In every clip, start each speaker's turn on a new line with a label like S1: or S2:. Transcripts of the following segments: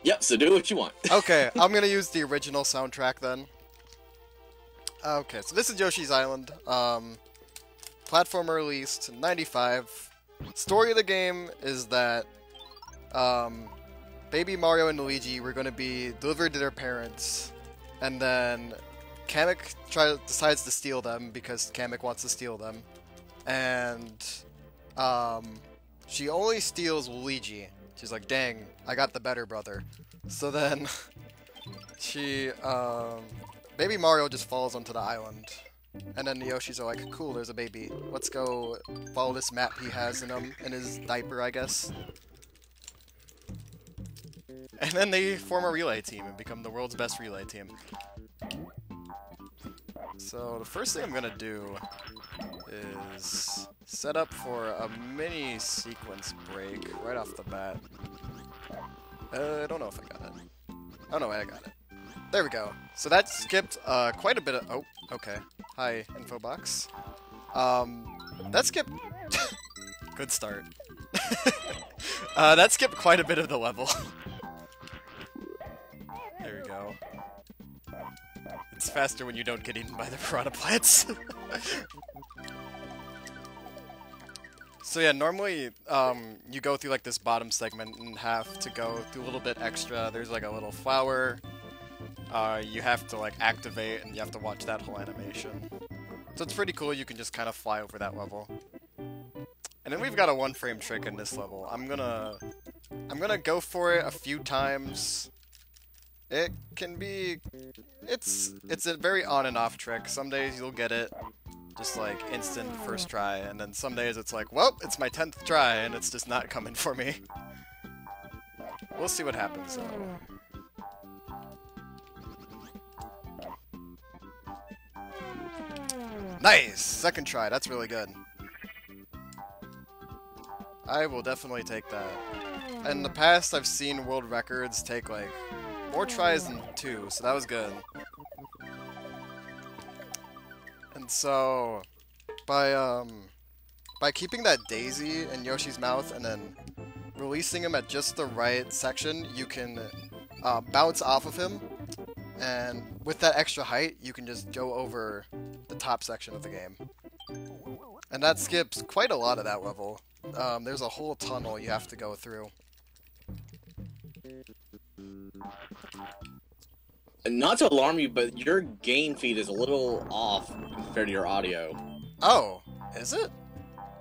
S1: Yep, so do what you want.
S2: Okay, I'm gonna use the original soundtrack then. Okay, so this is Yoshi's Island. Platformer released in '95. Story of the game is that Baby Mario and Luigi were gonna be delivered to their parents, and then Kamek decides to steal them because Kamek wants to steal them, and she only steals Luigi. She's like, "Dang, I got the better brother." So then she Baby Mario just falls onto the island. And then the Yoshis are like, cool, there's a baby. Let's go follow this map he has in him, in his diaper, I guess. And then they form a relay team and become the world's best relay team. So the first thing I'm gonna do is set up for a mini sequence break right off the bat. I don't know if I got it. Oh no, I got it. There we go. So that skipped quite a bit of... Oh, okay. Hi, info box. That skipped... Good start. That skipped quite a bit of the level. There we go. It's faster when you don't get eaten by the piranha plants. So yeah, normally you go through like this bottom segment and have to go through a little bit extra. There's like a little flower. You have to like activate and you have to watch that whole animation. So it's pretty cool, you can just kind of fly over that level. And then we've got a one-frame trick in this level. I'm gonna go for it a few times. It can be... It's a very on and off trick. Some days you'll get it just like instant first try, and then some days it's like, well, it's my 10th try and it's just not coming for me. We'll see what happens though. Nice! Second try, that's really good. I will definitely take that. In the past, I've seen world records take, like, more tries than 2, so that was good. And so, by keeping that daisy in Yoshi's mouth and then releasing him at just the right section, you can bounce off of him. And with that extra height, you can just go over the top section of the game. And that skips quite a lot of that level. There's a whole tunnel you have to go through.
S1: Not to alarm you, but your gain feed is a little off compared to your audio.
S2: Oh, is it?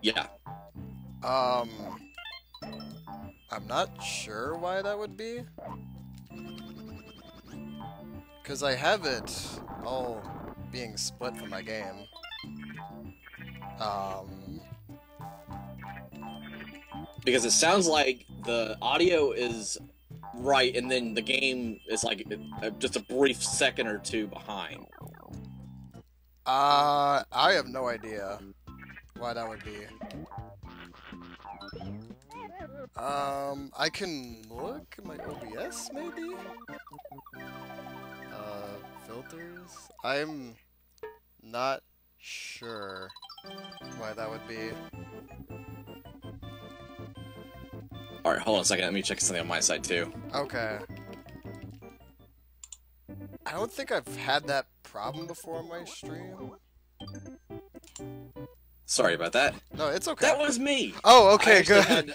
S1: Yeah.
S2: I'm not sure why that would be. Because I have it all being split from my game.
S1: Because it sounds like the audio is right, and then the game is like just a brief second or two behind.
S2: I have no idea why that would be. I can look at my OBS, maybe? Filters? I'm not sure why that would be.
S1: Alright, hold on a second, let me check something on my side too.
S2: Okay. I don't think I've had that problem before on my stream.
S1: Sorry about that.
S2: No, it's okay.
S1: That was me!
S2: Oh, okay, good.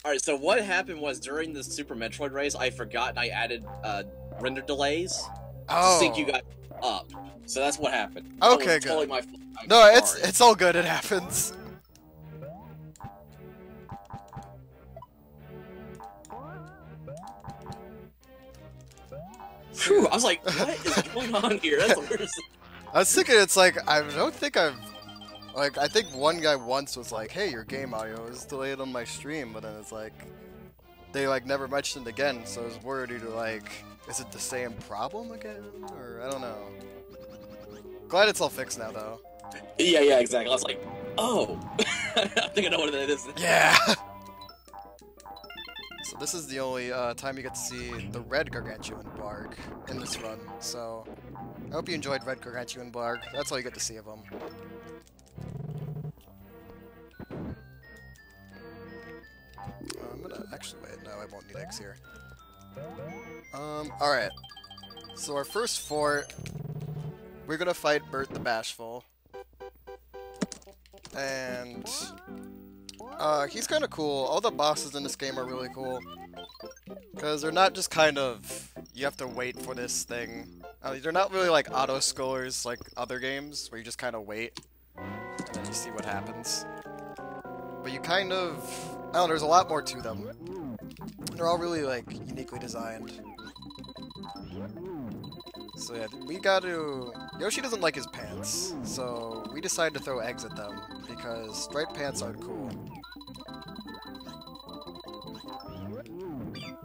S1: Alright, so what happened was during the Super Metroid race, I forgot and I added render delays to sync you guys up. So that's what happened.
S2: Okay, good.
S1: Totally my fault.
S2: No, it's all good, it happens.
S1: Phew, I was like, what is going on here? That's the worst.
S2: I was thinking, it's like, I don't think I've... Like, I think one guy once was like, hey, your game audio is delayed on my stream, but then it's like... They, like, never mentioned it again, so I was worried to, like... Is it the same problem again? Or, I don't know. Glad it's all fixed now, though.
S1: Yeah, exactly. I was like, oh! I think I know what it is.
S2: Yeah! So this is the only time you get to see the red Gargantuan Blarg in this run, so... I hope you enjoyed red Gargantuan Blarg. That's all you get to see of them. I'm gonna... Actually, wait, no, I won't need eggs here. Alright. So our first fort, we're gonna fight Bert the Bashful. And he's kinda cool. All the bosses in this game are really cool. Because they're not just kind of, you have to wait for this thing. They're not really like auto-scrollers like other games, where you just kind of wait, and then you see what happens. But you kind of, I don't know, there's a lot more to them. They're all really like uniquely designed. So yeah, we gotta... Yoshi doesn't like his pants, so we decided to throw eggs at them, because striped pants aren't cool.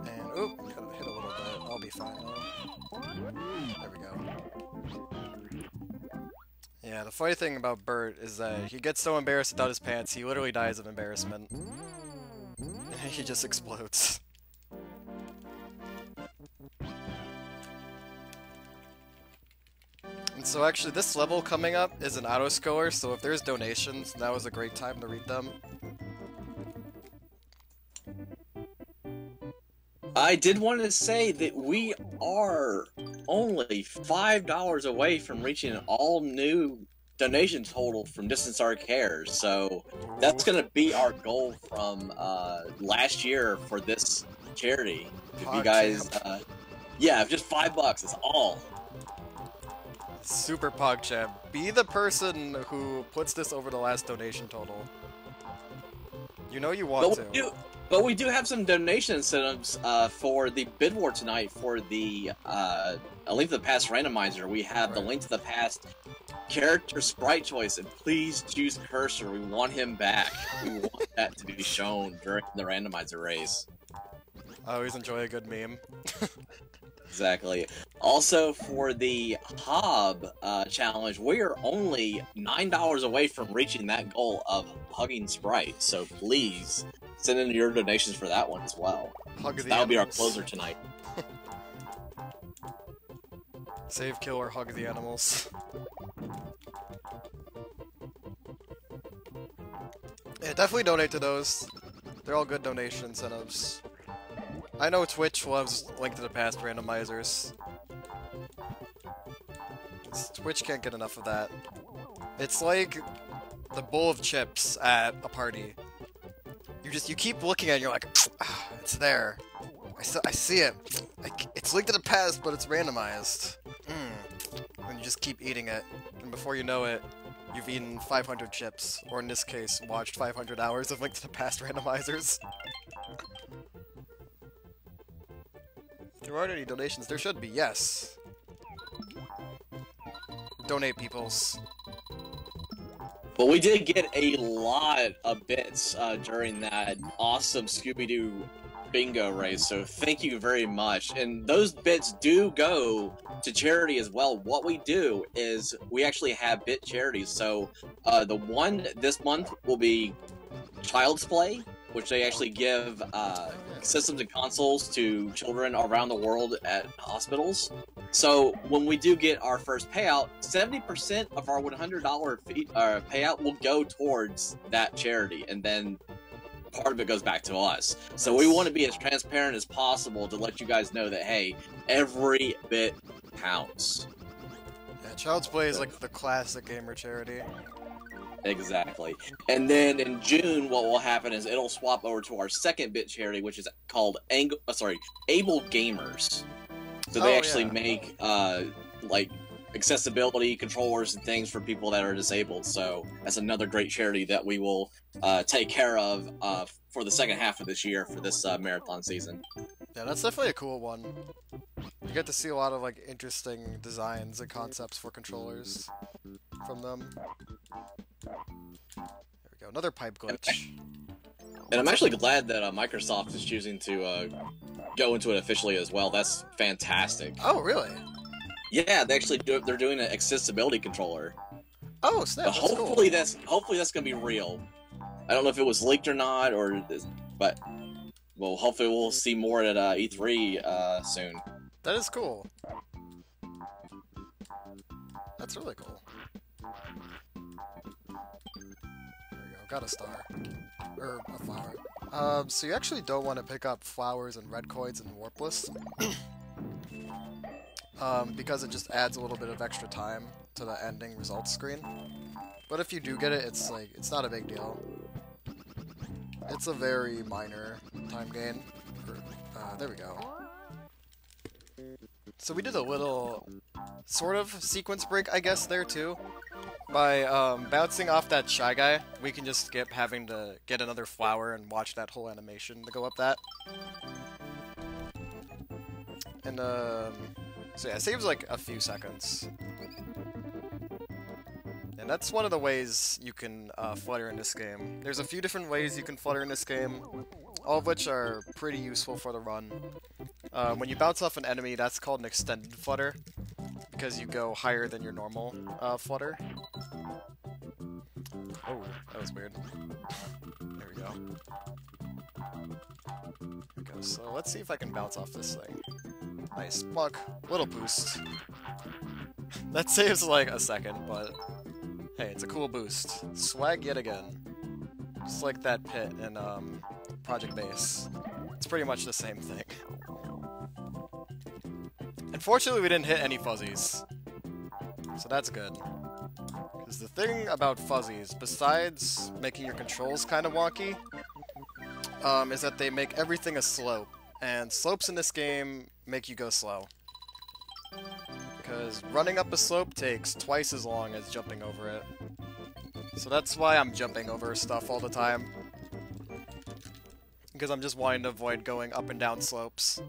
S2: And, oop, gotta hit a little bit. I'll be fine though. There we go. Yeah, the funny thing about Bert is that he gets so embarrassed without his pants, he literally dies of embarrassment. He just explodes. And so actually this level coming up is an auto-scroller, so if there's donations, now is a great time to read them.
S1: I did want to say that we are only $5 away from reaching an all-new donation total from Distance Our Cares, so that's going to be our goal from last year for this charity. If you guys, yeah, just $5 is all.
S2: Super PogChamp, be the person who puts this over the last donation total. You know you want to.
S1: But we do have some donation incentives for the bid war tonight for the A Link to the Past randomizer. We have the Link to the Past character sprite choice, and please choose Cursor. We want him back. We want that to be shown during the randomizer race.
S2: I always enjoy a good meme.
S1: Exactly. Also, for the Hob challenge, we are only $9 away from reaching that goal of hugging Sprite, so please send in your donations for that one as well. That'll be our closer tonight.
S2: Save, kill, or hug the animals. Yeah, definitely donate to those. They're all good donation incentives. I know Twitch loves Link to the Past randomizers. Twitch can't get enough of that. It's like the bowl of chips at a party. You keep looking at it and you're like, ah, it's there. I see it. It's Link to the Past, but it's randomized. And you just keep eating it. And before you know it, you've eaten 500 chips. Or in this case, watched 500 hours of Link to the Past randomizers. There aren't any donations. There should be, yes. Donate, peoples.
S1: But we did get a lot of bits during that awesome Scooby-Doo bingo race, so thank you very much. And those bits do go to charity as well. What we do is we actually have bit charities. So the one this month will be Child's Play, which they actually give systems and consoles to children around the world at hospitals. So when we do get our first payout, 70% of our $100 payout will go towards that charity, and then part of it goes back to us. So we want to be as transparent as possible to let you guys know that, hey, every bit counts.
S2: Yeah, Child's Play is like the classic gamer charity.
S1: Exactly. And then in June, what will happen is it'll swap over to our second bit charity, which is called Able Gamers. So they actually make like accessibility controllers and things for people that are disabled. So that's another great charity that we will take care of for the second half of this year for this marathon season.
S2: Yeah, that's definitely a cool one. You get to see a lot of like interesting designs and concepts for controllers from them. There we go, another pipe glitch.
S1: And I'm actually glad that Microsoft is choosing to go into it officially as well. That's fantastic.
S2: Oh, really?
S1: Yeah, they actually they're doing an accessibility controller.
S2: Oh, snap!
S1: But hopefully that's gonna be real. I don't know if it was leaked or not, but well, hopefully we'll see more at E3 soon.
S2: That is cool. That's really cool. There we go. Got a star. Or a flower. So you actually don't want to pick up flowers and red coins and Warpless. because it just adds a little bit of extra time to the ending results screen. But if you do get it, it's not a big deal. It's a very minor time gain. There we go. So we did a little sort of sequence break, I guess, there too. By bouncing off that Shy Guy, we can just skip having to get another flower and watch that whole animation to go up that. And so yeah, it saves like a few seconds. And that's one of the ways you can flutter in this game. There's a few different ways you can flutter in this game, all of which are pretty useful for the run. When you bounce off an enemy, that's called an extended flutter, because you go higher than your normal flutter. Oh, that was weird. There we go. There we go. So let's see if I can bounce off this thing. Nice. Plunk. Little boost. That saves like a second, but hey, it's a cool boost. Swag yet again. Just like that pit in Project Base. It's pretty much the same thing. Unfortunately, we didn't hit any fuzzies. So that's good. Because the thing about fuzzies, besides making your controls kind of wonky, is that they make everything a slope. And slopes in this game make you go slow. Because running up a slope takes twice as long as jumping over it. So that's why I'm jumping over stuff all the time. Because I'm just wanting to avoid going up and down slopes.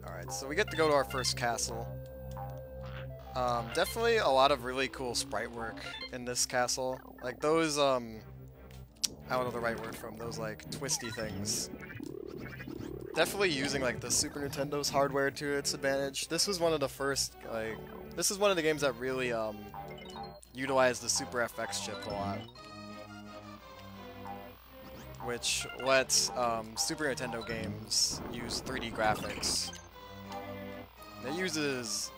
S2: Alright, so we get to go to our first castle. Definitely a lot of really cool sprite work in this castle. Like those, I don't know the right word for them, those like twisty things. Definitely using like the Super Nintendo's hardware to its advantage. This was one of the first, like, this is one of the games that really, utilized the Super FX chip a lot. Which lets, Super Nintendo games use 3D graphics. It uses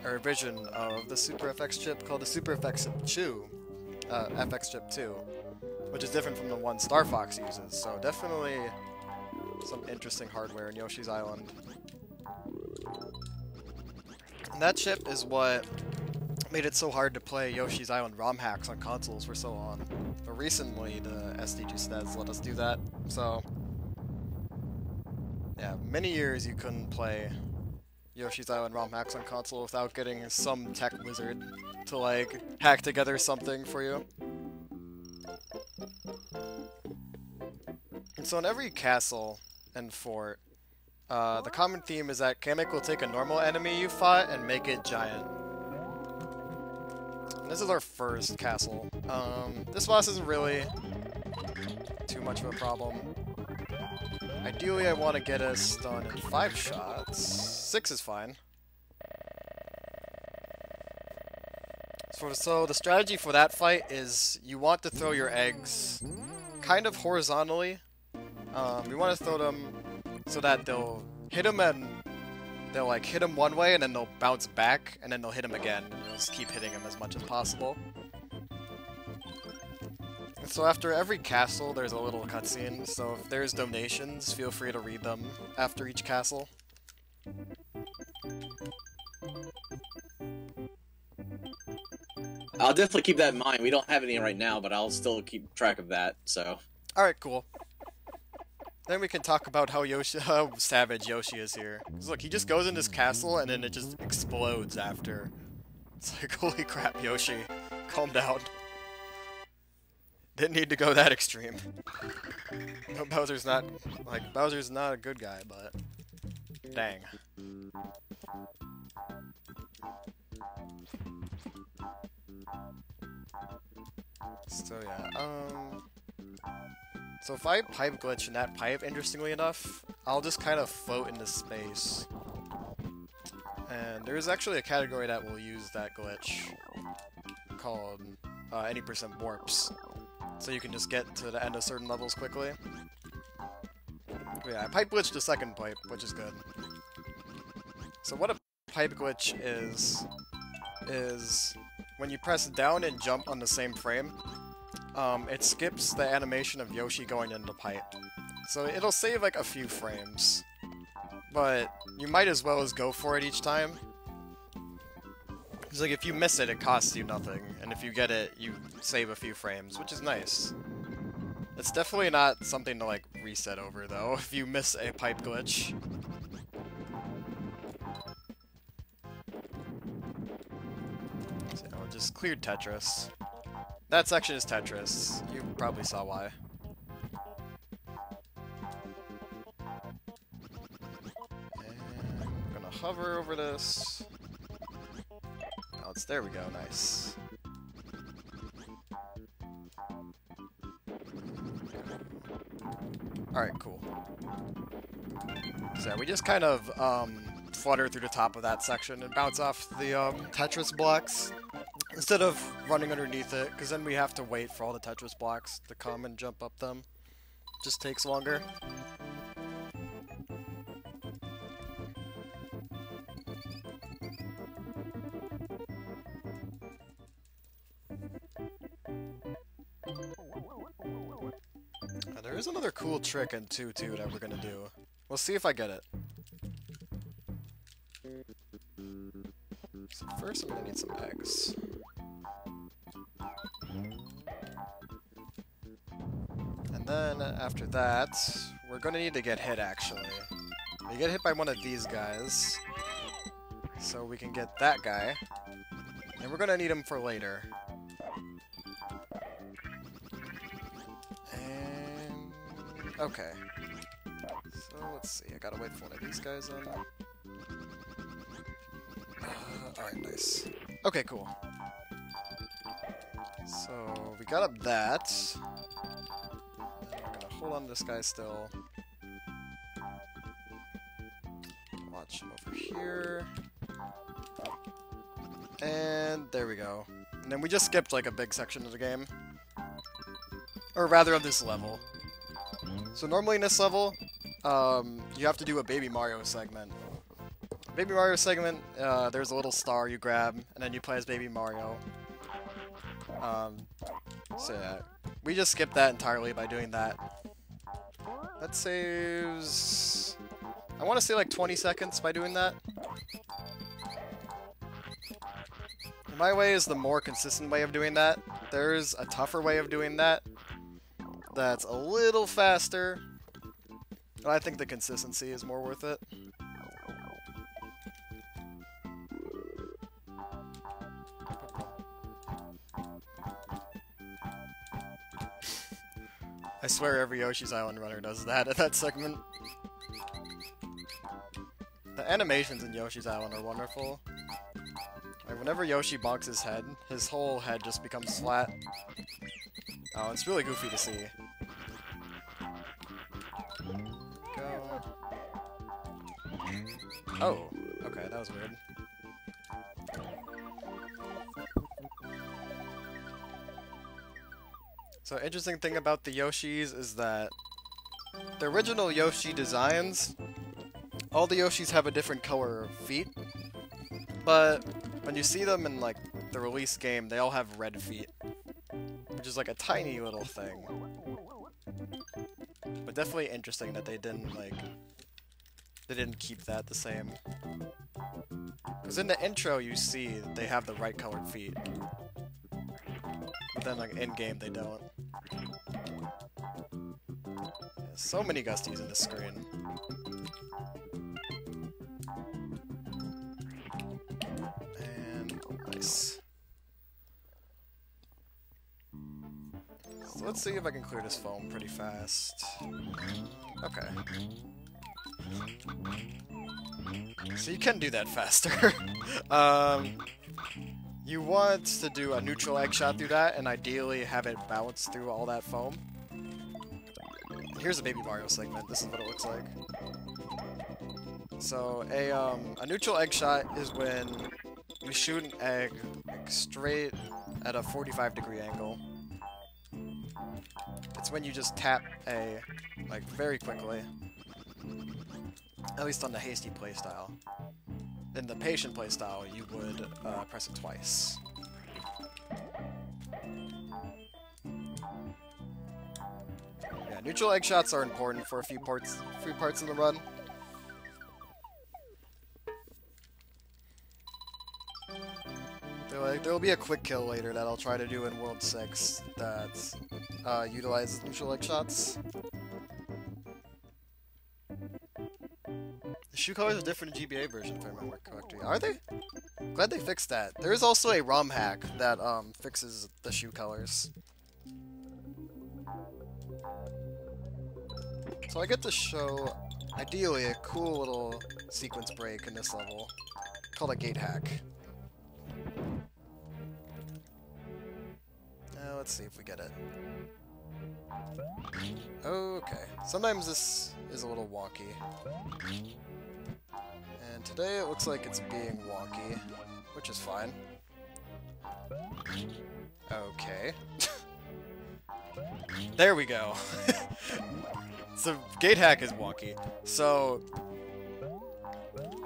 S2: a revision of the Super FX chip called the Super FX Chip 2, which is different from the one Star Fox uses, so definitely some interesting hardware in Yoshi's Island. And that chip is what made it so hard to play Yoshi's Island ROM hacks on consoles for so long. But recently, the SD2 let us do that, so yeah, many years you couldn't play Yoshi's Island ROM hacks on console without getting some tech wizard to like hack together something for you. And so in every castle and fort, the common theme is that Kamek will take a normal enemy you fought and make it giant. And this is our first castle. This boss isn't really too much of a problem. Ideally, I want to get us done in 5 shots. 6 is fine. So the strategy for that fight is you want to throw your eggs kind of horizontally. You want to throw them so that they'll hit them and they'll like hit them one way and then they'll bounce back and then they'll hit them again. And you'll just keep hitting them as much as possible. So after every castle, there's a little cutscene, so if there's donations, feel free to read them after each castle.
S1: I'll definitely keep that in mind. We don't have any right now, but I'll still keep track of that, so...
S2: Alright, cool. Then we can talk about how savage Yoshi is here. 'Cause look, he just goes in this castle and then it just explodes after. It's like, holy crap, Yoshi. Calm down. Didn't need to go that extreme. No, Bowser's not a good guy, but dang. So yeah, so if I pipe glitch in that pipe, interestingly enough, I'll just kind of float into space. And there's actually a category that will use that glitch called any percent warps. So you can just get to the end of certain levels quickly. But yeah, I pipe glitched the second pipe, which is good. So what a pipe glitch is when you press down and jump on the same frame, it skips the animation of Yoshi going into pipe. So it'll save like a few frames. But you might as well as go for it each time. It's like if you miss it, it costs you nothing. And if you get it, you save a few frames, which is nice. It's definitely not something to like reset over though, if you miss a pipe glitch. So just cleared Tetris. That section is Tetris. You probably saw why. And I'm gonna hover over this. Oh, there we go, nice. Alright, cool. So yeah, we just kind of flutter through the top of that section and bounce off the Tetris blocks instead of running underneath it, because then we have to wait for all the Tetris blocks to come and jump up them. Just takes longer. There is another cool trick in 2-2 that we're gonna do. We'll see if I get it. So first I'm gonna need some eggs. And then after that, we're gonna need to get hit actually. We get hit by one of these guys. So we can get that guy. And we're gonna need him for later. Okay. So let's see, I gotta wait for one of these guys on. Alright, nice. Okay, cool. So we got up that. And we're gonna hold on to this guy still. Watch him over here. And there we go. And then we just skipped like a big section of the game. Or rather of this level. So normally in this level, you have to do a Baby Mario segment. Baby Mario segment, there's a little star you grab, and then you play as Baby Mario. So yeah, we just skipped that entirely by doing that. That saves... I want to say like 20 seconds by doing that. My way is the more consistent way of doing that. There's a tougher way of doing that. That's a little faster. I think the consistency is more worth it. I swear every Yoshi's Island runner does that at that segment. The animations in Yoshi's Island are wonderful. Like whenever Yoshi bonks his head, his whole head just becomes flat. Oh, it's really goofy to see. Go. Oh, okay, that was weird. So, interesting thing about the Yoshis is that the original Yoshi designs, all the Yoshis have a different color of feet, but when you see them in like the release game, they all have red feet, which is like a tiny little thing. But definitely interesting that they didn't keep that the same. Because in the intro you see that they have the right colored feet. But then like in game they don't. Yeah, so many Gusties in this screen. And nice. So let's see if I can clear this foam pretty fast. Okay. So you can do that faster. You want to do a neutral egg shot through that, and ideally have it bounce through all that foam. Here's a Baby Mario segment. This is what it looks like. So a neutral egg shot is when you shoot an egg like, straight at a 45-degree angle. It's when you just tap A, like, very quickly. At least on the hasty playstyle. In the patient playstyle, you would press it twice. yeah, neutral egg shots are important for a few parts in the run. There will be a quick kill later that I'll try to do in World 6 that utilizes neutral egg shots. The shoe colors are different in GBA version, if I remember correctly. Are they? Glad they fixed that. There is also a ROM hack that fixes the shoe colors. So I get to show, ideally, a cool little sequence break in this level, called a gate hack. Let's see if we get it. Okay, sometimes this is a little wonky. And today it looks like it's being wonky, which is fine. Okay. There we go. So, gate hack is wonky. So,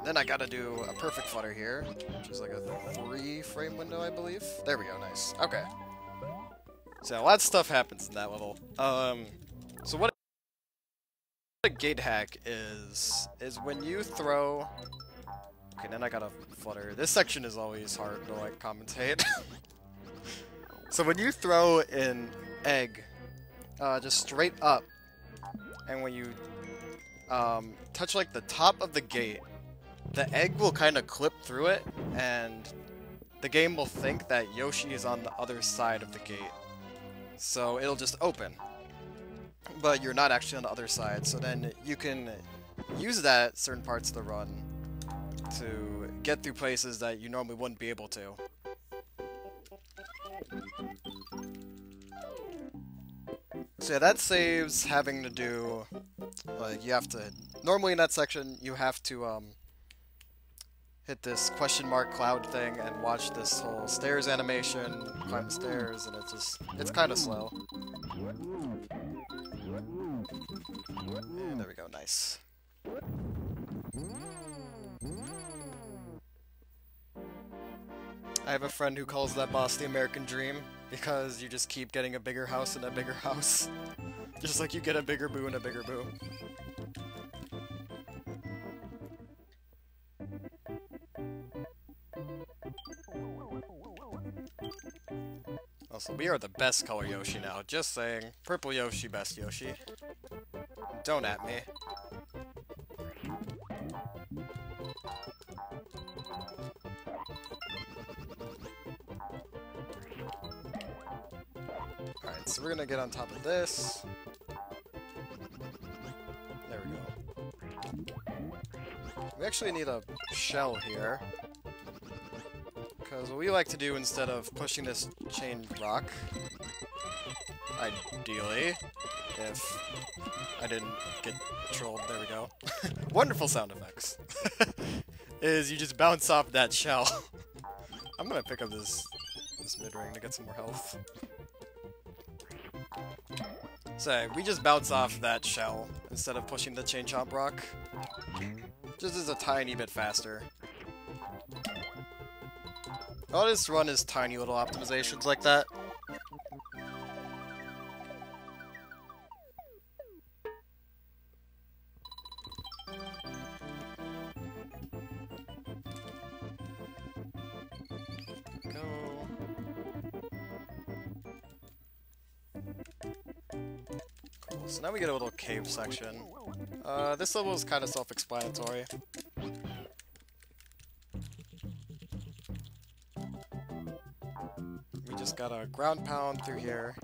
S2: then I gotta do a perfect flutter here, which is like a 3-frame window, I believe. There we go, nice. Okay. So, a lot of stuff happens in that level. So what a gate hack is when you throw... Okay, then I gotta flutter. This section is always hard to, like, commentate. So when you throw an egg, just straight up, and when you touch, like, the top of the gate, the egg will kind of clip through it, and the game will think that Yoshi is on the other side of the gate. So it'll just open. But you're not actually on the other side, so then you can use that at certain parts of the run to get through places that you normally wouldn't be able to. So yeah, that saves having to do, like, you have to, normally in that section, you have to, hit this question mark cloud thing and watch this whole stairs animation, climb the stairs, and it's kind of slow. And there we go, nice. I have a friend who calls that boss the American Dream, because you just keep getting a bigger house and a bigger house. Just like you get a bigger boo and a bigger boo. Also, we are the best color Yoshi now, just saying. Purple Yoshi, best Yoshi. Don't at me. Alright, so we're gonna get on top of this. There we go. We actually need a shell here. Because what we like to do instead of pushing this chain rock, ideally, if I didn't get trolled, there we go. Wonderful sound effects. Is you just bounce off that shell. I'm gonna pick up this mid-ring to get some more health. So, we just bounce off that shell instead of pushing the chain chomp rock. Just as a tiny bit faster. All this run is tiny little optimizations like that. Go. Cool, so now we get a little cave section. This level is kind of self-explanatory. We just gotta ground pound through here.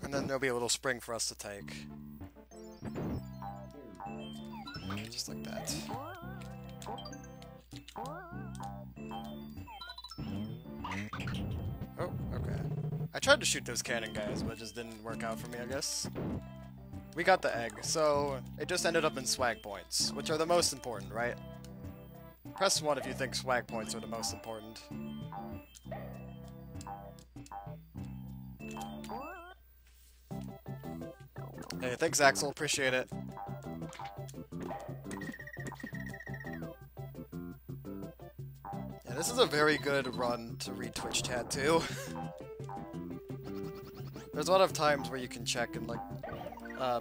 S2: And then there'll be a little spring for us to take. Just like that. Oh, okay. I tried to shoot those cannon guys, but it just didn't work out for me, I guess. We got the egg, so it just ended up in swag points, which are the most important, right? Press 1 if you think swag points are the most important. Hey, thanks Axel, appreciate it. Yeah, this is a very good run to read Twitch chat too. There's a lot of times where you can check and like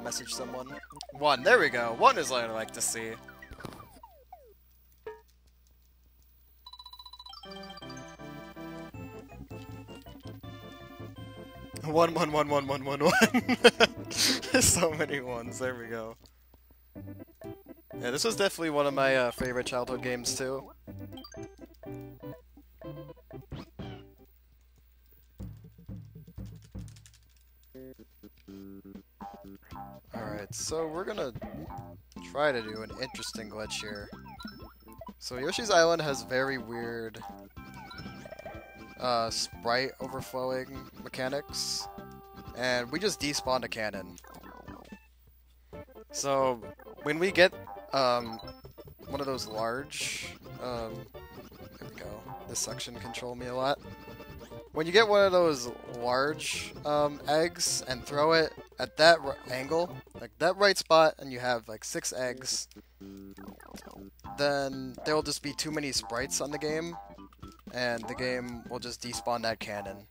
S2: message someone. One, there we go. One is what I like to see. One. There's so many ones. There we go. Yeah, this was definitely one of my favorite childhood games too. Alright, so we're gonna try to do an interesting glitch here. So Yoshi's Island has very weird sprite overflowing mechanics, and we just despawned a cannon. So when we get one of those large, there we go, this section controlled me a lot. When you get one of those large eggs and throw it at that angle, like that right spot, and you have like 6 eggs, then there will just be too many sprites on the game, and the game will just despawn that cannon.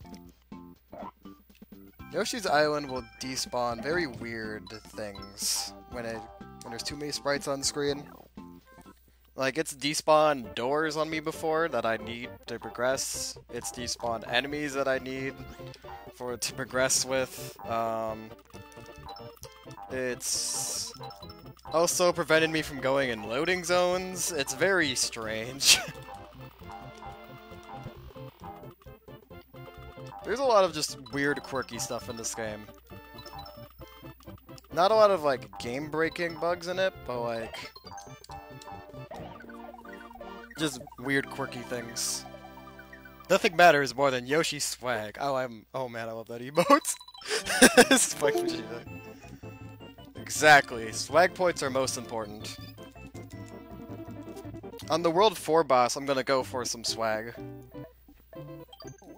S2: Yoshi's Island will despawn very weird things when there's too many sprites on the screen. Like, it's despawned doors on me before that I need to progress. It's despawned enemies that I need to progress with. It's also prevented me from going in loading zones. It's very strange. There's a lot of just weird, quirky stuff in this game. Not a lot of, like, game-breaking bugs in it, but, like, just weird, quirky things. Nothing matters more than Yoshi's swag. Oh man, I love that emote. Swag Vegeta. Exactly. Swag points are most important. On the World 4 boss, I'm gonna go for some swag.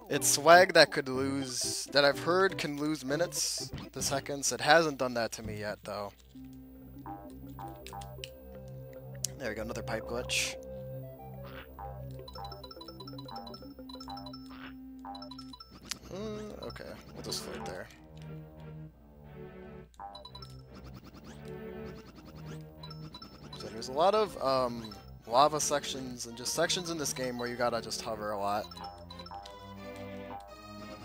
S2: It's swag that that I've heard can lose minutes to seconds. It hasn't done that to me yet, though. There we go, another pipe glitch. Okay, we'll just float there. So there's a lot of lava sections and just sections in this game where you gotta just hover a lot.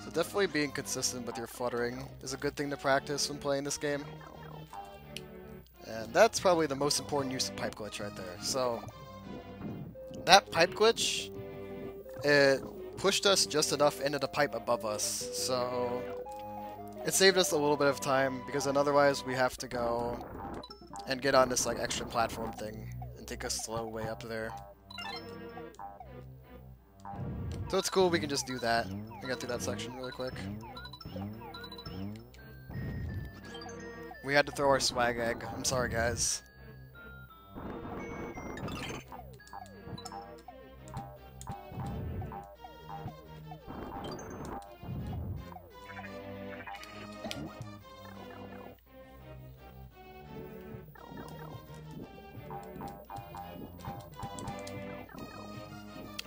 S2: So definitely being consistent with your fluttering is a good thing to practice when playing this game. And that's probably the most important use of pipe glitch right there. So that pipe glitch, it pushed us just enough into the pipe above us, so it saved us a little bit of time, because then otherwise we have to go and get on this like extra platform thing and take a slow way up there. So it's cool, we can just do that. We got through that section really quick. We had to throw our swag egg. I'm sorry, guys.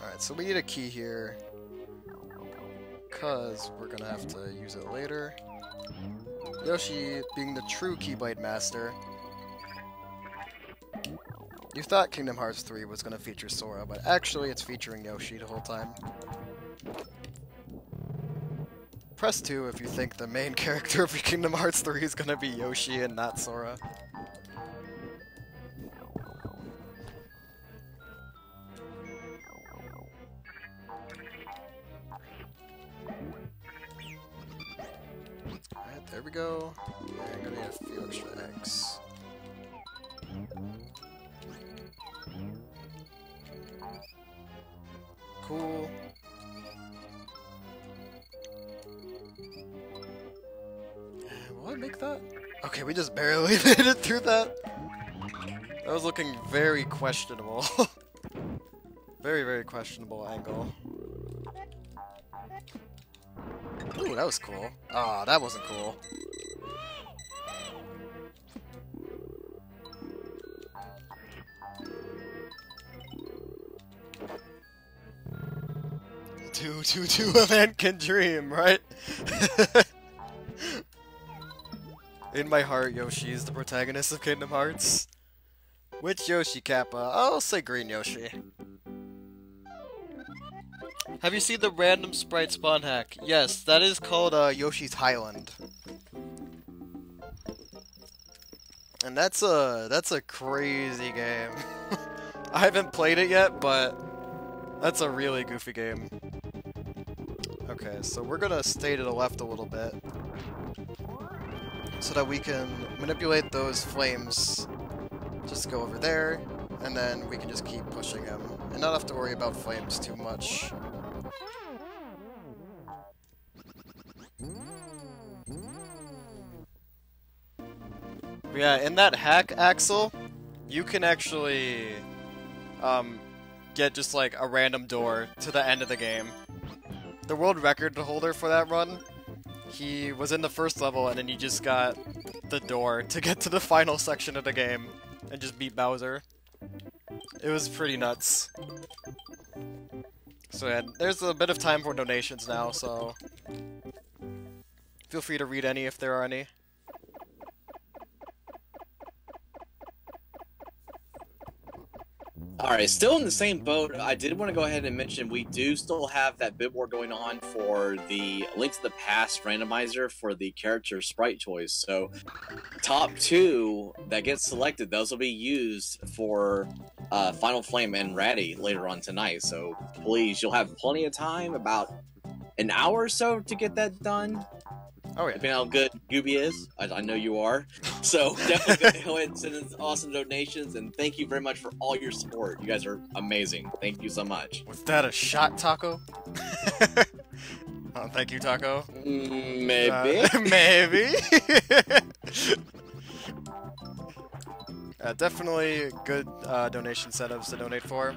S2: Alright, so we need a key here, because we're gonna have to use it later. Yoshi, being the true Keyblade Master, you thought Kingdom Hearts 3 was gonna feature Sora, but actually it's featuring Yoshi the whole time. Press 2 if you think the main character of Kingdom Hearts 3 is gonna be Yoshi and not Sora. Alright, there we go. I'm gonna need a few extra eggs. Cool. Will I make that? Okay, we just barely made it through that. That was looking very questionable. Very, very questionable angle. Ooh, that was cool. Ah, that wasn't cool. A man can dream, right? In my heart, Yoshi is the protagonist of Kingdom Hearts. Which Yoshi, Kappa? I'll say Green Yoshi. Have you seen the random sprite spawn hack? Yes, that is called Yoshi's Highland. And that's a crazy game. I haven't played it yet, but that's a really goofy game. Okay, so we're gonna stay to the left a little bit so that we can manipulate those flames. Just go over there, and then we can just keep pushing him and not have to worry about flames too much. Yeah, in that hack, Axel, you can actually get just like a random door to the end of the game. The world record holder for that run, he was in the first level and then he just got the door to get to the final section of the game and just beat Bowser. It was pretty nuts. So yeah, there's a bit of time for donations now, so feel free to read any if there are any.
S1: Alright, still in the same boat, I did want to go ahead and mention we do still have that bid war going on for the Link to the Past randomizer for the character sprite choice. So, top 2 that get selected, those will be used for Final Flame and Ratty later on tonight. So, please, you'll have plenty of time, about an hour or so to get that done.
S2: Oh yeah.
S1: Depending on how good Gooby is, I know you are. So definitely go ahead and send us awesome donations, and thank you very much for all your support. You guys are amazing. Thank you so much.
S2: Was that a shot, Taco? Oh, thank you, Taco.
S1: Maybe.
S2: Maybe. Definitely good donation setups to donate for.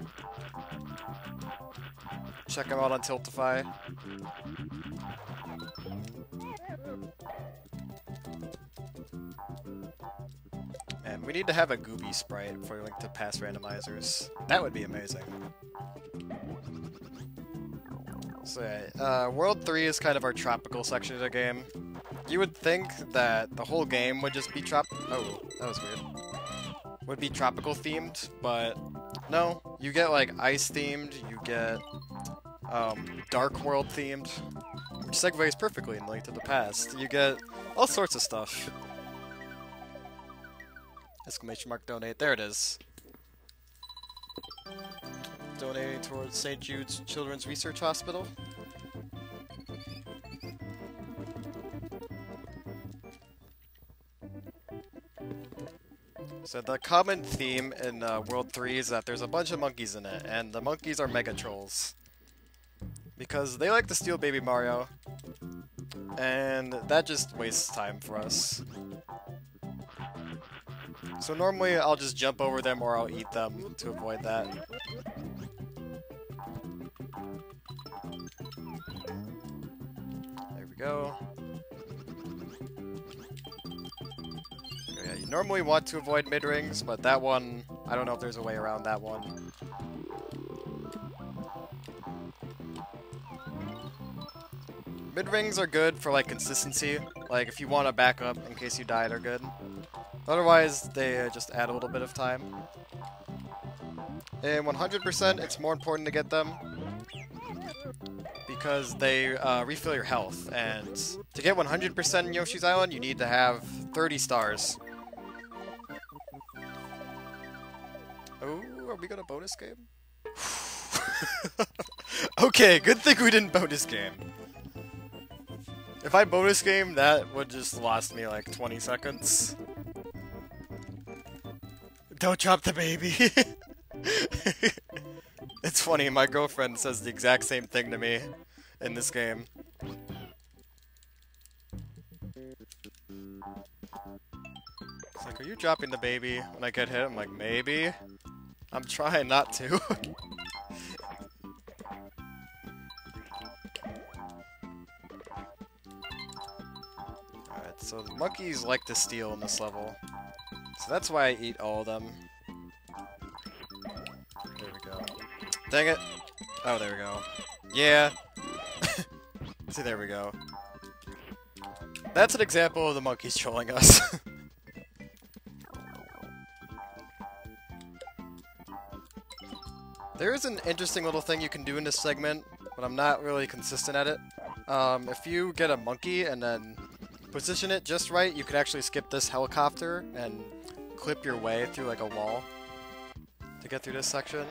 S2: Check them out on Tiltify. And we need to have a Gooby sprite for Link to Past randomizers. That would be amazing. So yeah, World 3 is kind of our tropical section of the game. You would think that the whole game would just be oh, that was weird. Would be tropical themed, but no. You get like ice themed, you get Dark World themed, which segues perfectly in Link to the Past. You get all sorts of stuff. Exclamation mark donate. There it is. Donating towards St. Jude's Children's Research Hospital. So the common theme in World 3 is that there's a bunch of monkeys in it, and the monkeys are mega trolls. Because they like to steal Baby Mario, and that just wastes time for us. So normally I'll just jump over them or I'll eat them to avoid that. There we go. So yeah, you normally want to avoid mid-rings, but that one, I don't know if there's a way around that one. Mid-rings are good for like consistency, like if you want to back up in case you die, they're good. Otherwise, they just add a little bit of time. In 100%, it's more important to get them because they refill your health, and to get 100% in Yoshi's Island, you need to have 30 stars. Oh, are we gonna bonus game? Okay, good thing we didn't bonus game. If I bonus game, that would just last me like 20 seconds. Don't drop the baby! It's funny, my girlfriend says the exact same thing to me in this game. It's like, are you dropping the baby? When I get hit, I'm like, maybe? I'm trying not to. Alright, so the monkeys like to steal in this level. So that's why I eat all of them. There we go. Dang it! Oh, there we go. Yeah, See, there we go. That's an example of the monkeys trolling us. There is an interesting little thing you can do in this segment, but I'm not really consistent at it. If you get a monkey and then position it just right, you could actually skip this helicopter and clip your way through like a wall to get through this section.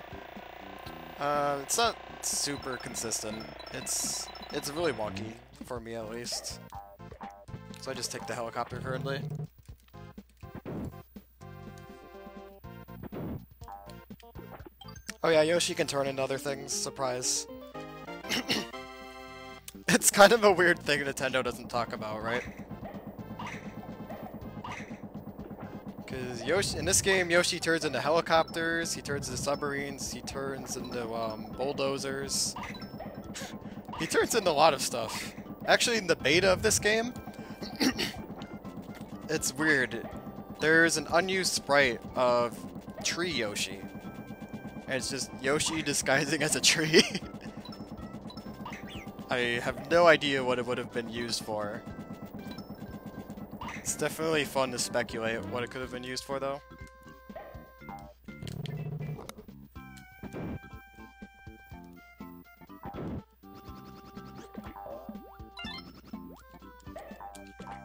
S2: It's not super consistent. It's really wonky, for me at least. So I just take the helicopter currently. Oh yeah, Yoshi can turn into other things. Surprise. It's kind of a weird thing Nintendo doesn't talk about, right? Because Yoshi, in this game, Yoshi turns into helicopters, he turns into submarines, he turns into bulldozers. He turns into a lot of stuff. Actually, in the beta of this game, it's weird. There's an unused sprite of Tree Yoshi. And it's just Yoshi disguising as a tree. I have no idea what it would have been used for. It's definitely fun to speculate what it could have been used for, though.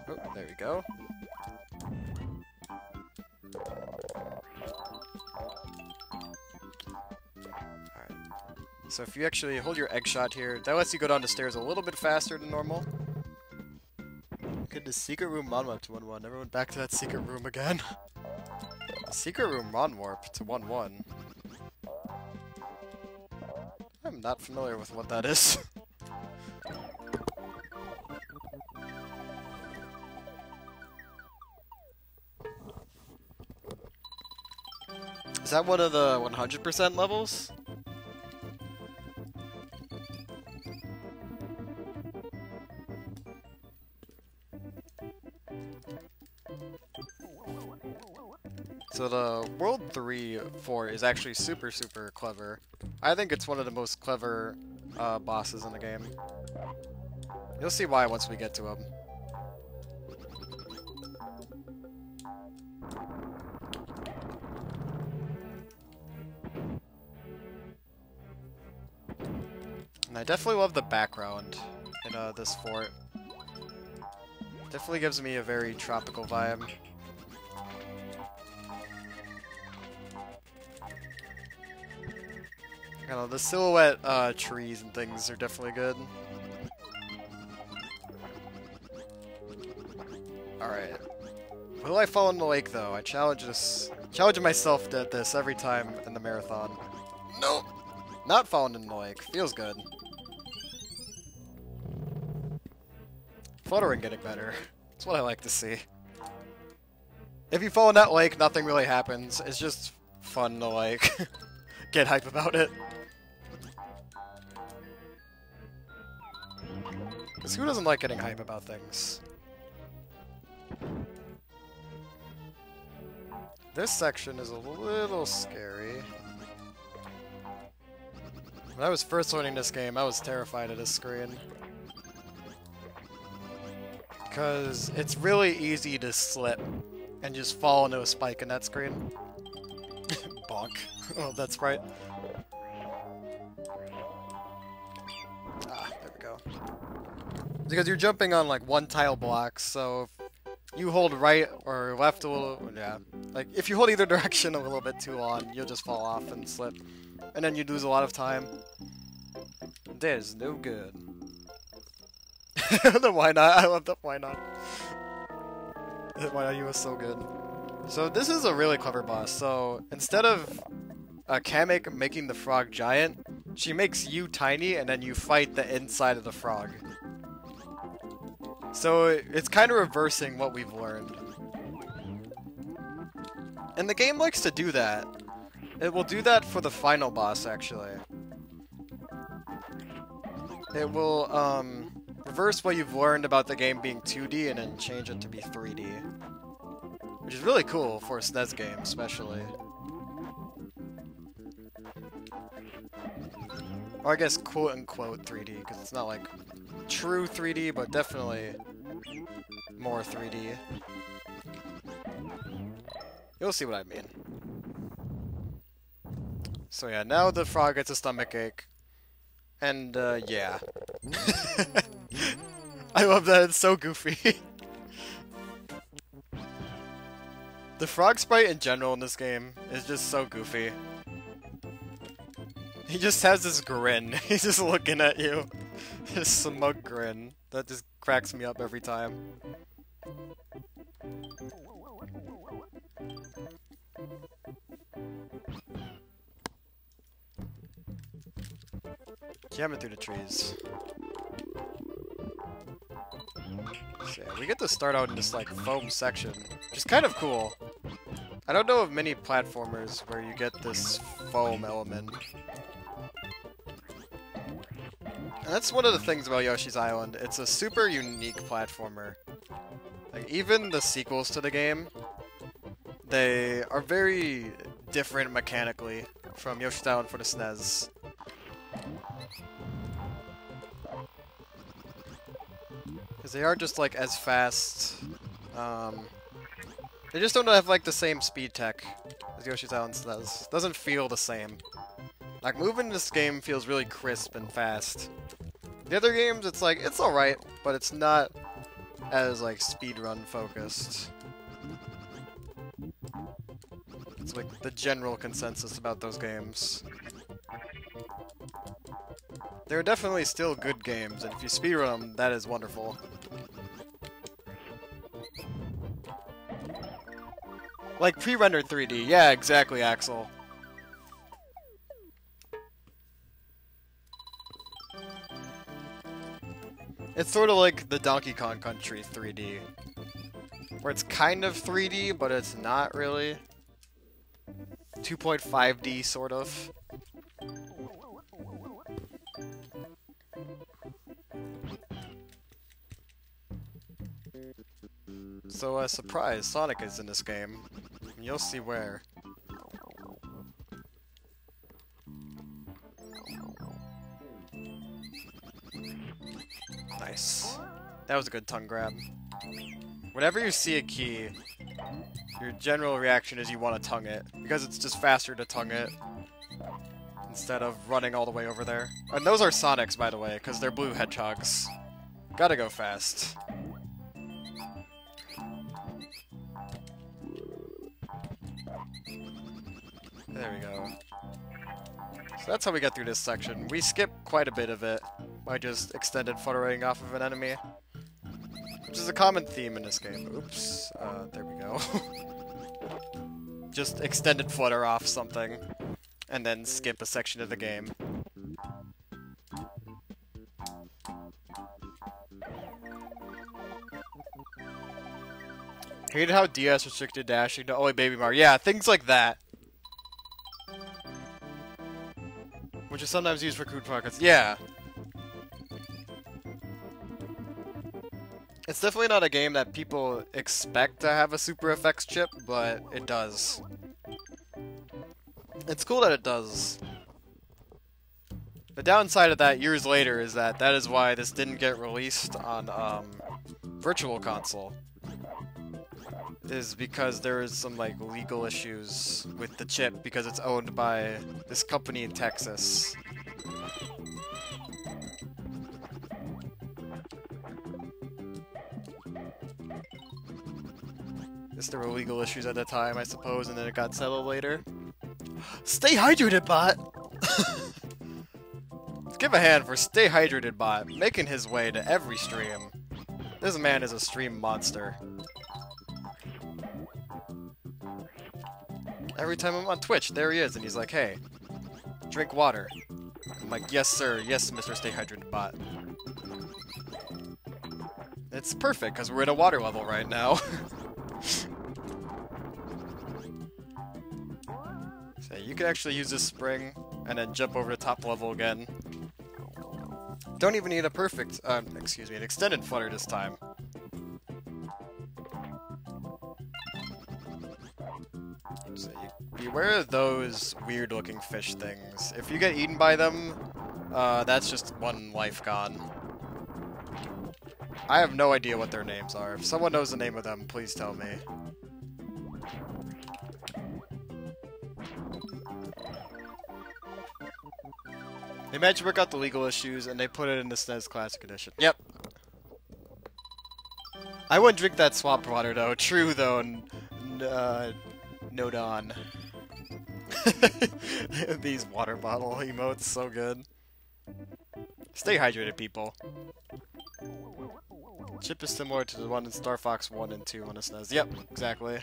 S2: Oh, there we go. So if you actually hold your egg shot here, that lets you go down the stairs a little bit faster than normal. Good, the secret room Mon-Warp to 1-1. Everyone back to that secret room again. The secret room Mon-Warp to 1-1. I'm not familiar with what that is. Is that one of the 100% levels? So the World 3-4 is actually super clever. I think it's one of the most clever bosses in the game. You'll see why once we get to him. And I definitely love the background in this fort. Definitely gives me a very tropical vibe. I don't know, the silhouette trees and things are definitely good. Alright. Will I fall in the lake though? I challenge myself at this every time in the marathon. Nope! Not falling in the lake. Feels good. Fluttering getting better. That's what I like to see. If you fall in that lake, nothing really happens. It's just fun to, like, get hype about it. Because who doesn't like getting hype about things? This section is a little scary. When I was first learning this game, I was terrified of this screen. Because it's really easy to slip and just fall into a spike in that screen. Bonk. Oh, that's right. Ah, there we go. Because you're jumping on like one tile block, so if you hold right or left a little, yeah. Like, if you hold either direction a little bit too long, you'll just fall off and slip. And then you lose a lot of time. That is no good. The why not? I love the why not. The why not you was so good. So this is a really clever boss. So instead of Kamek making the frog giant, she makes you tiny and then you fight the inside of the frog. So it's kind of reversing what we've learned. And the game likes to do that. It will do that for the final boss, actually. It will, reverse what you've learned about the game being 2D and then change it to be 3D. Which is really cool for a SNES game, especially. Or I guess quote-unquote 3D, because it's not like true 3D, but definitely more 3D. You'll see what I mean. So yeah, now the frog gets a stomach ache. And, yeah. I love that, it's so goofy. The frog sprite in general in this game is just so goofy. He just has this grin. He's just looking at you. This smug grin. That just cracks me up every time. Jamming through the trees. So yeah, we get to start out in this like foam section, which is kind of cool. I don't know of many platformers where you get this foam element. And that's one of the things about Yoshi's Island. It's a super unique platformer. Like, even the sequels to the game, they are very different mechanically from Yoshi's Island for the SNES. Because they are just like as fast. They just don't have like the same speed tech as Yoshi's Island does. Doesn't feel the same. Like, moving in this game feels really crisp and fast. The other games, it's like, it's alright, but it's not as like speedrun focused. It's like the general consensus about those games. They're definitely still good games, and if you speedrun them, that is wonderful. Like pre-rendered 3D, yeah, exactly, Axel. It's sort of like the Donkey Kong Country 3D, where it's kind of 3D, but it's not really. 2.5D, sort of. So, surprise, Sonic is in this game. And you'll see where. Nice. That was a good tongue grab. Whenever you see a key, your general reaction is you want to tongue it, because it's just faster to tongue it instead of running all the way over there. And those are Sonics, by the way, because they're blue hedgehogs. Gotta go fast. There we go. So that's how we get through this section. We skip quite a bit of it by just extended fluttering off of an enemy, which is a common theme in this game. Oops. There we go. Just extended flutter off something, and then skip a section of the game. Hated how DS restricted dashing to only Baby Mario. Yeah, things like that. Which is sometimes used for crude pockets. Yeah. It's definitely not a game that people expect to have a super effects chip, but it does. It's cool that it does. The downside of that years later is that that is why this didn't get released on Virtual Console. Is because there is some like legal issues with the chip because it's owned by this company in Texas. There were legal issues at the time, I suppose, and then it got settled later. Stay hydrated, bot! Let's give a hand for Stay Hydrated Bot, making his way to every stream. This man is a stream monster. Every time I'm on Twitch, there he is, and he's like, hey, drink water. I'm like, yes sir, yes Mr. Stay Hydrated Bot. It's perfect, because we're at a water level right now. So you can actually use this spring, and then jump over the top level again. Don't even need a perfect, excuse me, an extended flutter this time. So beware of those weird-looking fish things. If you get eaten by them, that's just one life gone. I have no idea what their names are. If someone knows the name of them, please tell me. They managed to work out the legal issues, and they put it in the SNES Classic Edition. Yep. I wouldn't drink that swamp water, though. True, though. Nodon. These water bottle emotes, so good. Stay hydrated, people. Chip is similar to the one in Star Fox 1 and 2 on the SNES. Yep, exactly.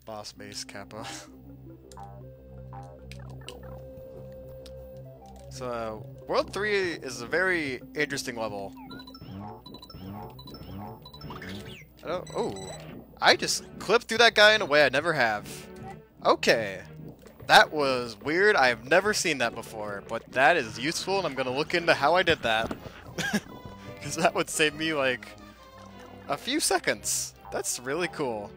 S2: Boss base Kappa. So, World 3 is a very interesting level. I just clipped through that guy in a way I never have. Okay. That was weird. I've never seen that before, but that is useful, and I'm gonna look into how I did that. Because that would save me, like, a few seconds. That's really cool.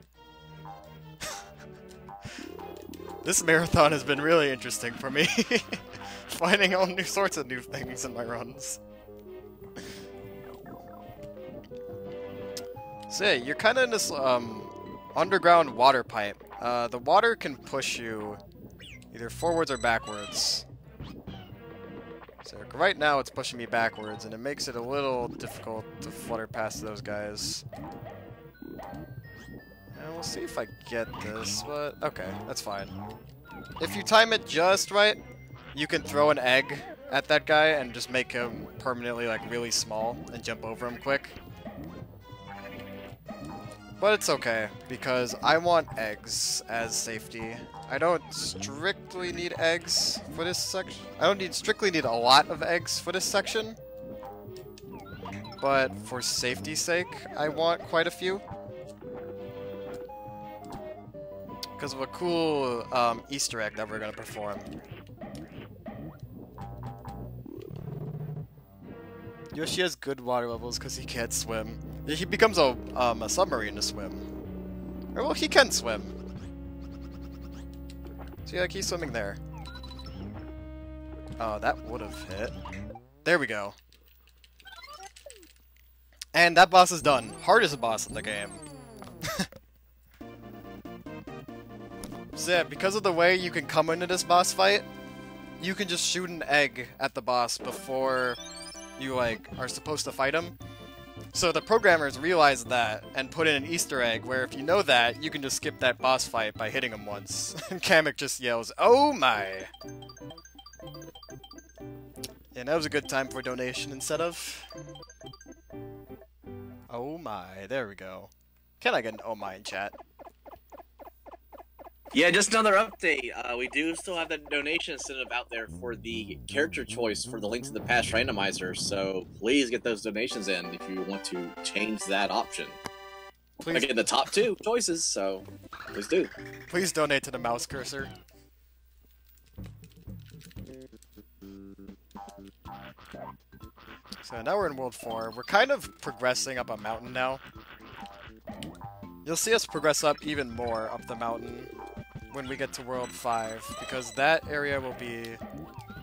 S2: This marathon has been really interesting for me. Finding all new sorts of new things in my runs. So yeah, you're kind of in this underground water pipe. The water can push you either forwards or backwards. So right now it's pushing me backwards, and it makes it a little difficult to flutter past those guys. And we'll see if I get this, but okay, that's fine. If you time it just right, you can throw an egg at that guy and just make him permanently, like, really small and jump over him quick. But it's okay, because I want eggs as safety. I don't strictly need eggs for this section. I don't strictly need a lot of eggs for this section. But for safety's sake, I want quite a few. Because of a cool Easter egg that we're going to perform. Yoshi has good water levels because he can't swim. He becomes a submarine to swim. Or, well, he can swim. See, like, he's swimming there. Oh, that would have hit. There we go. And that boss is done. Hardest boss in the game. So yeah, because of the way you can come into this boss fight, you can just shoot an egg at the boss before you, like, are supposed to fight him. So the programmers realized that and put in an Easter egg where if you know that, you can just skip that boss fight by hitting him once. And Kamek just yells, "Oh my!" And that was a good time for a donation instead of... Oh my, there we go. Can I get an oh my in chat?
S1: Yeah, just another update. We do still have that donation incentive out there for the character choice for the Link to the Past randomizer, so please get those donations in if you want to change that option.
S2: Please.
S1: Again, the top 2 choices, so please do.
S2: Please donate to the mouse cursor. So now we're in World 4. We're kind of progressing up a mountain now. You'll see us progress up even more up the mountain when we get to World 5, because that area will be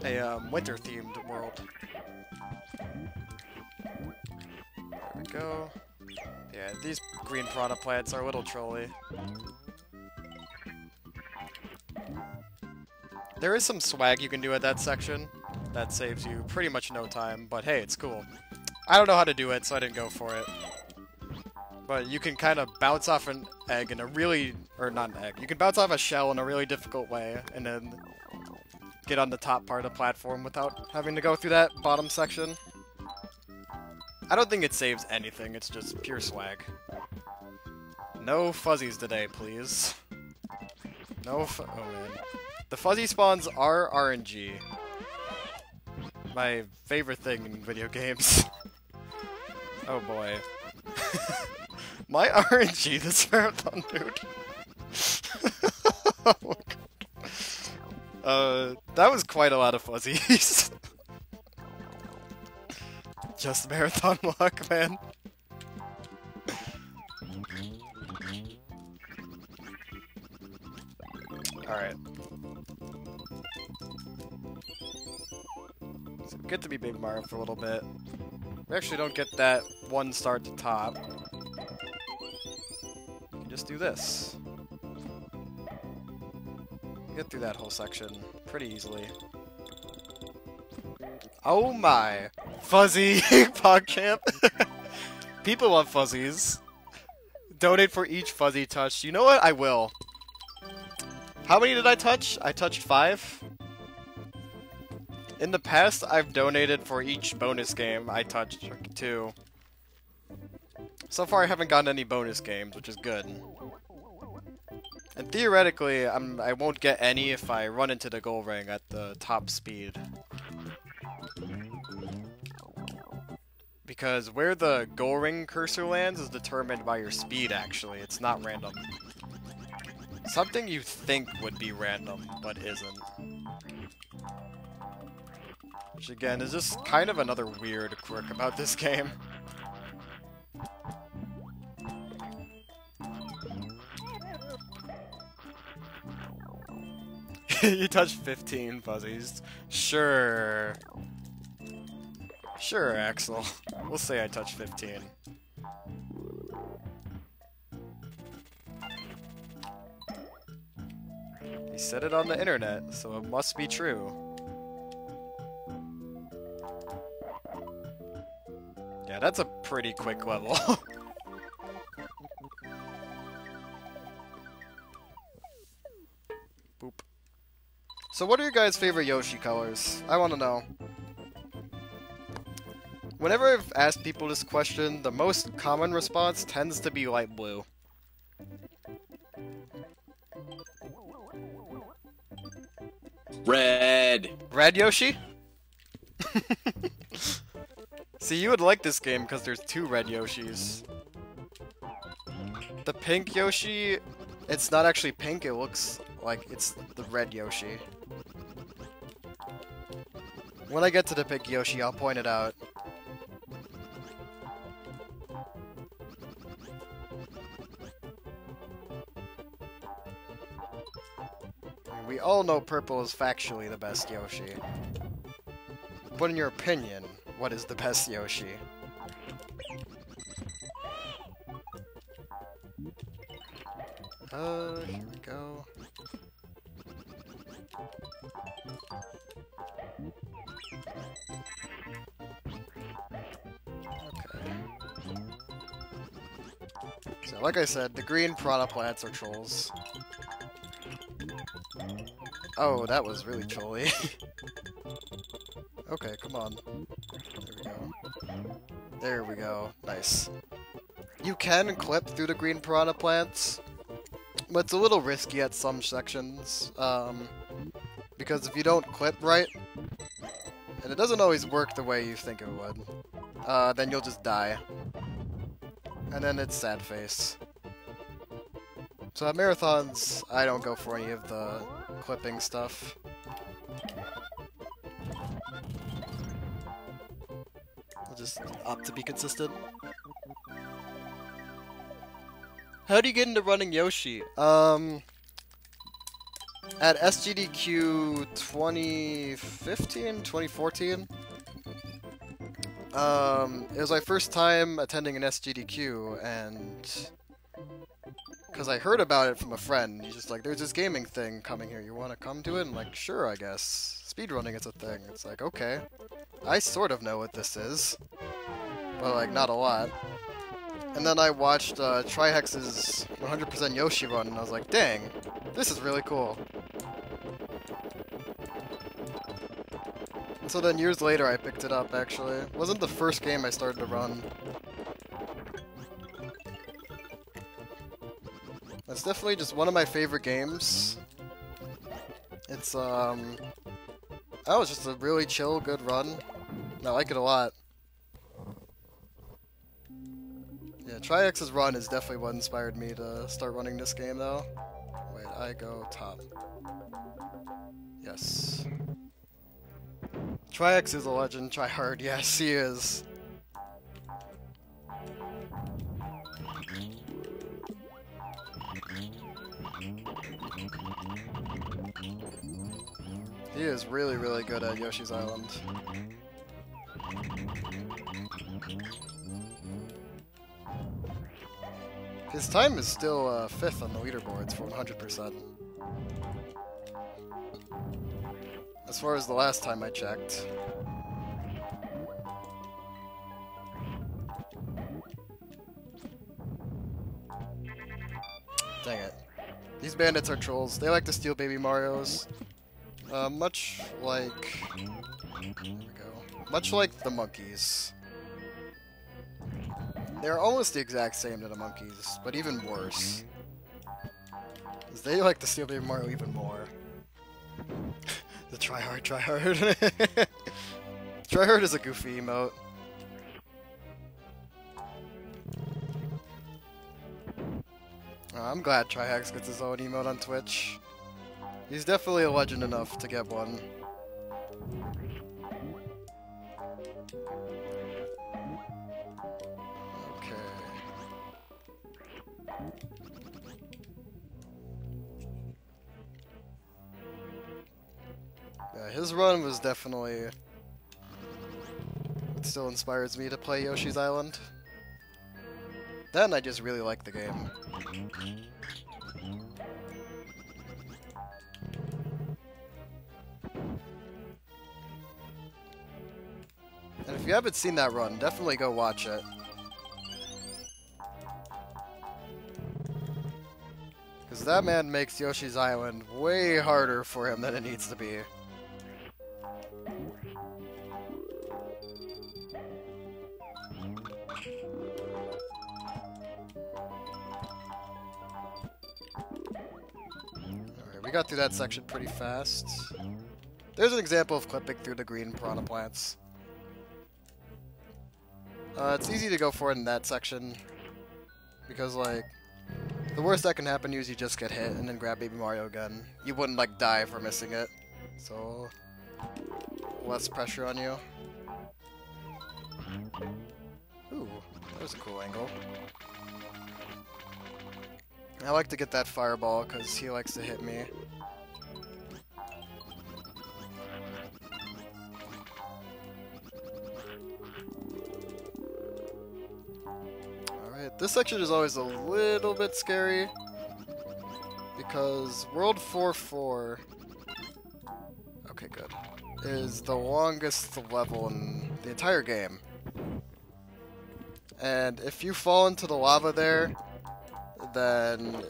S2: a winter-themed world. There we go. Yeah, these green piranha plants are a little trolly. There is some swag you can do at that section that saves you pretty much no time, but hey, it's cool. I don't know how to do it, so I didn't go for it. But you can kind of bounce off an egg in a really... or not an egg. You can bounce off a shell in a really difficult way, and then get on the top part of the platform without having to go through that bottom section. I don't think it saves anything, it's just pure swag. No fuzzies today, please. No oh man. The fuzzy spawns are RNG. My favorite thing in video games. Oh boy. My RNG this marathon, dude. Oh my god. That was quite a lot of fuzzies. Just marathon luck, man. Alright. So get to be Big Mario for a little bit. We actually don't get that one star at the top. We can just do this. Get through that whole section pretty easily. Oh my! Fuzzy PogChamp! People love fuzzies. Donate for each fuzzy touch. You know what? I will. How many did I touch? I touched 5. In the past, I've donated for each bonus game I touched 2. So far, I haven't gotten any bonus games, which is good. And theoretically, I won't get any if I run into the goal ring at the top speed. Because where the goal ring cursor lands is determined by your speed, actually. It's not random. Something you think would be random, but isn't. Which again, is just kind of another weird quirk about this game. You touched 15 fuzzies. Sure. Sure, Axel. We'll say I touched 15. He said it on the internet, so it must be true. Yeah, that's a pretty quick level. Boop. So what are your guys' favorite Yoshi colors? I want to know. Whenever I've asked people this question, the most common response tends to be light blue.
S1: Red.
S2: Red Yoshi? See, you would like this game because there's 2 red Yoshis. The pink Yoshi, it's not actually pink, it looks like it's the red Yoshi. When I get to the pink Yoshi, I'll point it out. We all know purple is factually the best Yoshi. But in your opinion, what is the best Yoshi? Here we go. Okay. So, like I said, the green piranha plants are trolls. Oh, that was really trolly. Okay, come on. There we go. There we go. Nice. You can clip through the green piranha plants, but it's a little risky at some sections. Because if you don't clip right, and it doesn't always work the way you think it would, then you'll just die. And then it's sad face. So at marathons, I don't go for any of the clipping stuff. I'll just opt to be consistent. How do you get into running Yoshi? At SGDQ 2015, 2014, it was my first time attending an SGDQ, and because I heard about it from a friend, he's just like, there's this gaming thing coming here, you want to come to it? I'm like, sure, I guess. Speedrunning is a thing. It's like, okay. I sort of know what this is, but like, not a lot. And then I watched Trihex's 100% Yoshi run, and I was like, dang, this is really cool. So then years later I picked it up, actually. It wasn't the first game I started to run. It's definitely just one of my favorite games. It's, oh, it's just a really chill, good run. And I like it a lot. Yeah, Trihex's run is definitely what inspired me to start running this game, though. Wait, I go top. Yes. Trihex is a legend, try hard, yes, he is. He is really, really good at Yoshi's Island. His time is still 5th on the leaderboards for 100%. As far as the last time I checked. Dang it. These bandits are trolls. They like to steal baby Marios. Much like... There we go. Much like the monkeys. They're almost the exact same to the monkeys, but even worse. 'Cause they like to steal baby Mario even more. The try hard, try hard. Try hard is a goofy emote. I'm glad Trihex gets his own emote on Twitch. He's definitely a legend enough to get one. Okay. Yeah, his run was definitely what still inspires me to play Yoshi's Island. Then I just really like the game. And if you haven't seen that run, definitely go watch it. Because that man makes Yoshi's Island way harder for him than it needs to be. Alright, we got through that section pretty fast. There's an example of clipping through the green piranha plants. It's easy to go for it in that section, because, like, the worst that can happen is you just get hit and then grab Baby Mario again. You wouldn't, like, die for missing it, so less pressure on you. Ooh, that was a cool angle. I like to get that fireball because he likes to hit me. This section is always a little bit scary because World 4-4, okay good, is the longest level in the entire game. And if you fall into the lava there, then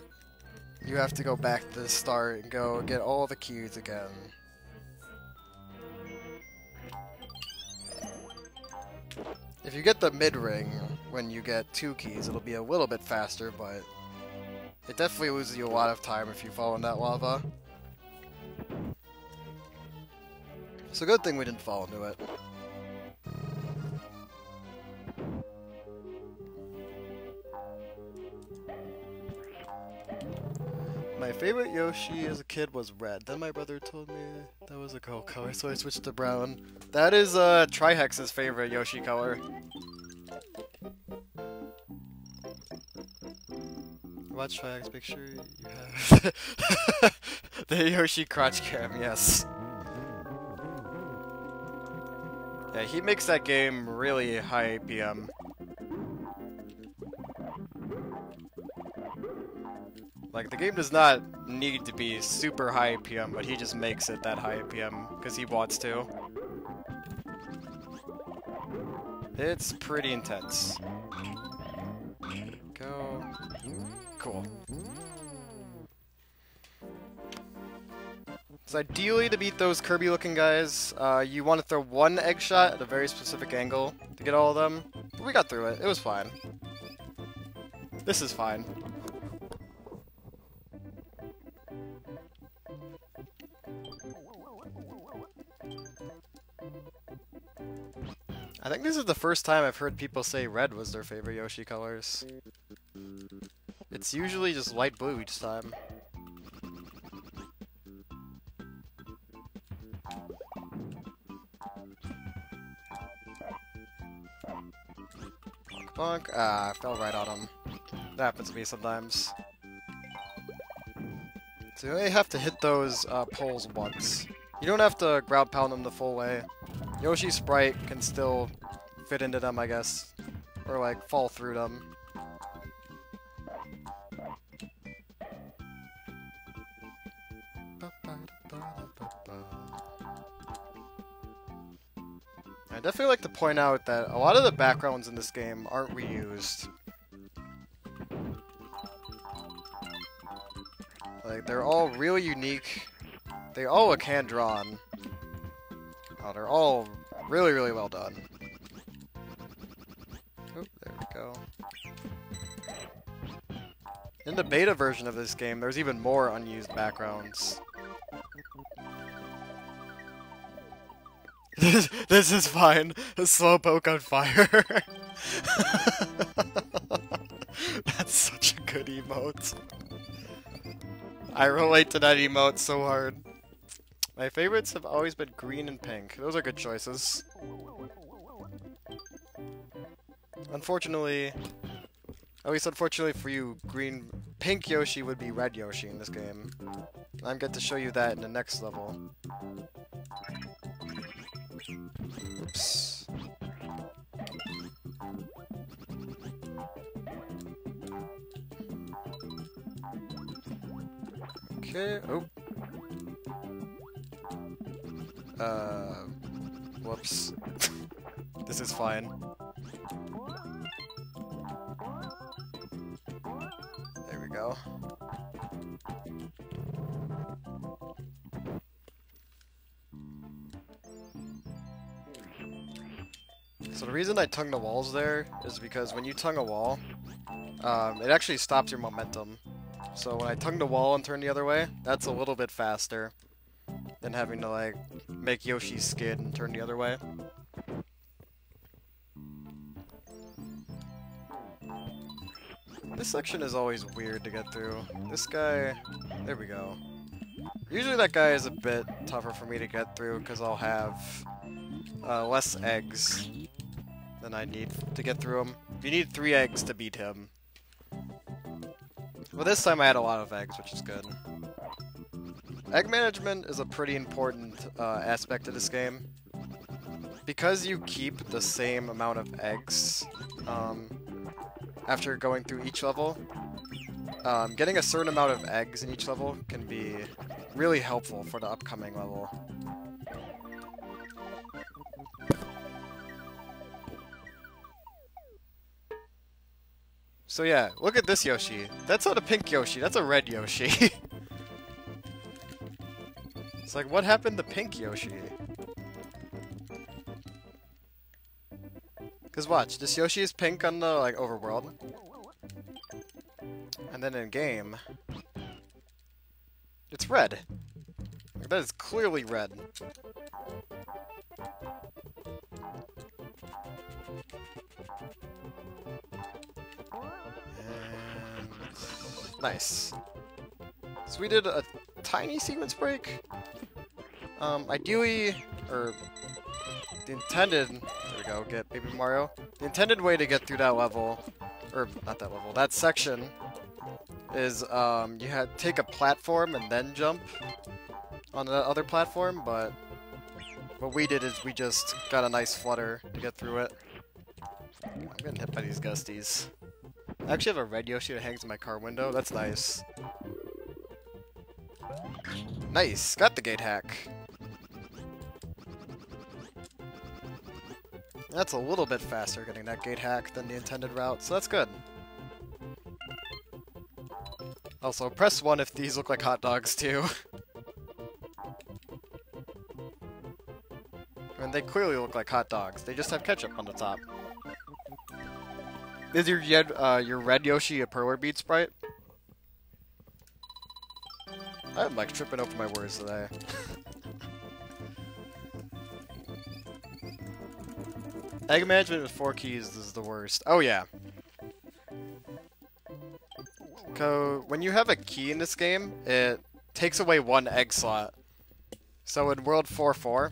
S2: you have to go back to the start and go get all the keys again. If you get the mid-ring when you get 2 keys, it'll be a little bit faster, but it definitely loses you a lot of time if you fall in that lava. It's a good thing we didn't fall into it. My favorite Yoshi as a kid was red. Then my brother told me that was a girl color, so I switched to brown. That is Trihex's favorite Yoshi color. Watch Trihex, make sure you have the Yoshi crotch cam, yes. Yeah, he makes that game really high APM. Like, the game does not need to be super high APM, but he just makes it that high APM because he wants to. It's pretty intense. Go. Cool. So ideally, to beat those Kirby-looking guys, you want to throw one egg shot at a very specific angle to get all of them. But we got through it. It was fine. This is fine. I think this is the first time I've heard people say red was their favorite Yoshi colors. It's usually just light blue each time. Bonk. Ah, I fell right on him. That happens to me sometimes. So you only have to hit those poles once. You don't have to ground pound them the full way. Yoshi's sprite can still fit into them, I guess. Or, like, fall through them. I definitely like to point out that a lot of the backgrounds in this game aren't reused. Like, they're all really unique. They all look hand-drawn. Oh, they're all really, really well done. Oop, there we go. In the beta version of this game, there's even more unused backgrounds. This is fine. A slowpoke on fire. That's such a good emote. I relate to that emote so hard. My favorites have always been green and pink. Those are good choices. Unfortunately, at least unfortunately for you, pink Yoshi would be red Yoshi in this game. I'm going to show you that in the next level. Oops. Okay, oh. Whoops. This is fine. There we go. So the reason I tongue the walls there is because when you tongue a wall, it actually stops your momentum. So when I tongue the wall and turn the other way, that's a little bit faster than having to, like, make Yoshi skid and turn the other way. This section is always weird to get through. This guy... There we go. Usually that guy is a bit tougher for me to get through because I'll have less eggs than I need to get through him. You need 3 eggs to beat him. Well, this time I had a lot of eggs, which is good. Egg management is a pretty important aspect of this game. Because you keep the same amount of eggs after going through each level, getting a certain amount of eggs in each level can be really helpful for the upcoming level. So yeah, look at this Yoshi. That's not a pink Yoshi, that's a red Yoshi. It's like, what happened to pink Yoshi? Because watch, this Yoshi is pink on the, like, overworld. And then in game, it's red. Like, that is clearly red. And... nice. So we did a tiny sequence break. Ideally, or the intended, there we go, get Baby Mario. The intended way to get through that level, or not that level, that section, is you had take a platform and then jump on the other platform, but what we did is we just got a nice flutter to get through it. I'm getting hit by these gusties. I actually have a red Yoshi that hangs in my car window, that's nice. Nice, got the gate hack. That's a little bit faster getting that gate hack than the intended route, so that's good. Also, press 1 if these look like hot dogs too. And they clearly look like hot dogs, they just have ketchup on the top. Is your red Yoshi a perler bead sprite? I'm like tripping over my words today. Egg management with 4 keys is the worst. Oh yeah. So when you have a key in this game, it takes away 1 egg slot. So in World 4-4,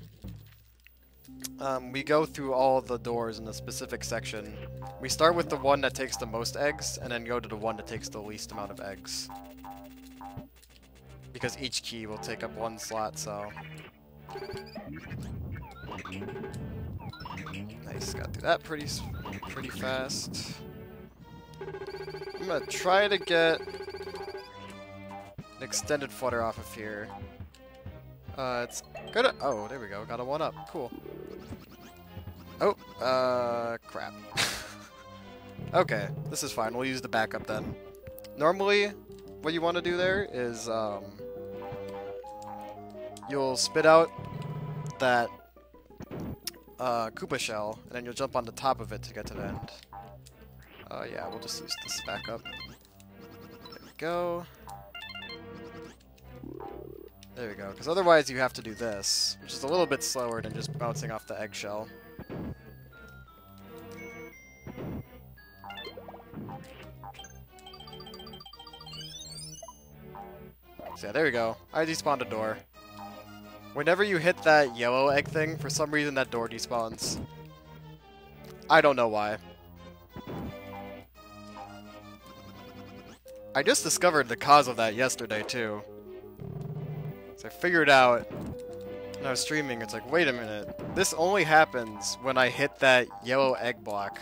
S2: we go through all the doors in a specific section. We start with the one that takes the most eggs, and then go to the one that takes the least amount of eggs. Because each key will take up 1 slot, so... Nice, got through that pretty fast. I'm gonna try to get an extended flutter off of here. It's gonna... oh, there we go, got a 1-up, cool. Oh, crap. Okay, this is fine. We'll use the backup then. Normally, what you want to do there is, you'll spit out that, Koopa shell, and then you'll jump on the top of it to get to the end. Yeah, we'll just use this backup. There we go. There we go, because otherwise you have to do this, which is a little bit slower than just bouncing off the eggshell. So yeah, there we go. I despawned a door. Whenever you hit that yellow egg thing, for some reason that door despawns. I don't know why. I just discovered the cause of that yesterday, too. So I figured out when I was streaming, it's like, wait a minute. This only happens when I hit that yellow egg block.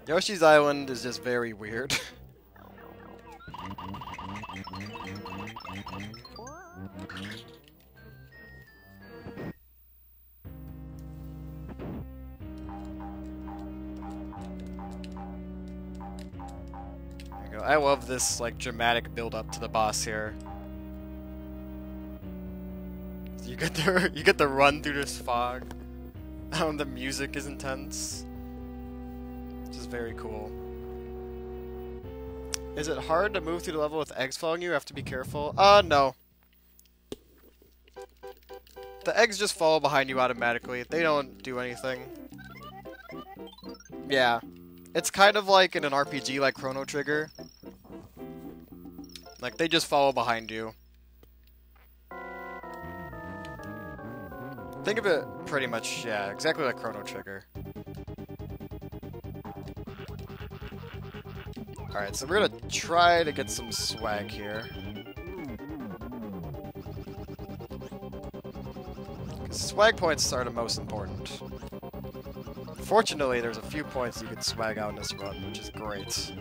S2: Yoshi's Island is just very weird. There you go. I love this like dramatic build up to the boss here. You get to run through this fog. The music is intense. Which is very cool. Is it hard to move through the level with eggs following you? You have to be careful. No. The eggs just follow behind you automatically. They don't do anything. Yeah. It's kind of like in an RPG like Chrono Trigger. Like, they just follow behind you. Think of it pretty much, yeah, exactly like Chrono Trigger. Alright, so we're gonna try to get some swag here. Swag points are the most important. Fortunately, there's a few points you can swag out in this run, which is great.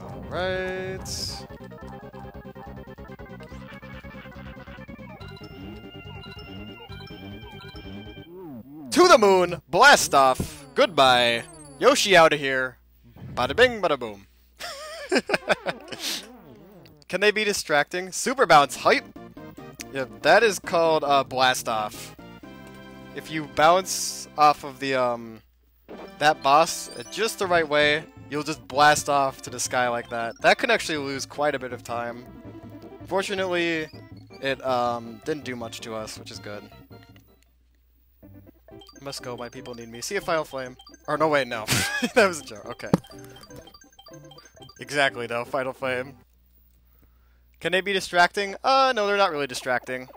S2: Alright. To the moon! Blast off! Goodbye! Yoshi out of here! Bada bing, bada boom. Can they be distracting? Super bounce! Hype! Yeah, that is called blast off. If you bounce off of the that boss just the right way, you'll just blast off to the sky like that. That can actually lose quite a bit of time. Fortunately, it didn't do much to us, which is good. Must go, my people need me. See a Final Flame. Or no, wait, no. That was a joke, okay. Exactly, though, Final Flame. Can they be distracting? No, they're not really distracting.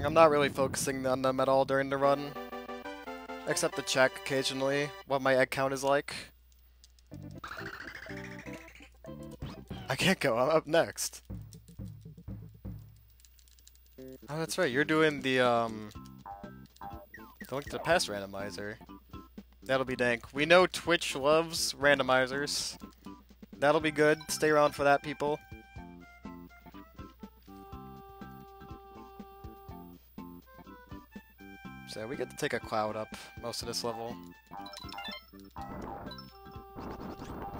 S2: I'm not really focusing on them at all during the run. Except to check, occasionally, what my egg count is like. I can't go, I'm up next. Oh, that's right, you're doing the Link to the Past randomizer. That'll be dank. We know Twitch loves randomizers. That'll be good. Stay around for that, people. So we get to take a cloud up most of this level.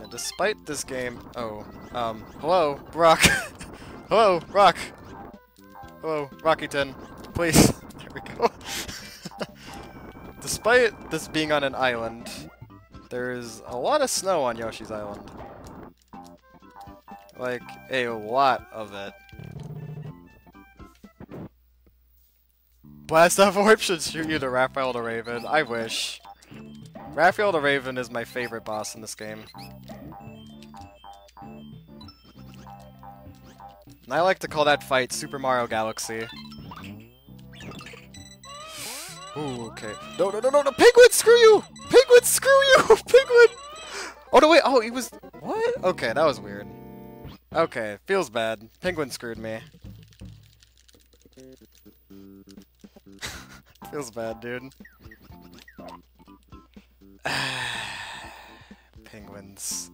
S2: And despite this game... Oh, hello, Rock. Hello, Rock. Hello, Rockyton. Please. There we go. Despite this being on an island, there's a lot of snow on Yoshi's Island. Like, a lot of it. Blast off Orb should shoot you to Raphael the Raven. I wish. Raphael the Raven is my favorite boss in this game. And I like to call that fight Super Mario Galaxy. Ooh, okay. No, no, no, no, no! Penguin, screw you! Penguin, screw you! Penguin! Oh, no, wait, oh, he was... What? Okay, that was weird. Okay, feels bad. Penguin screwed me. Feels bad, dude. Penguins.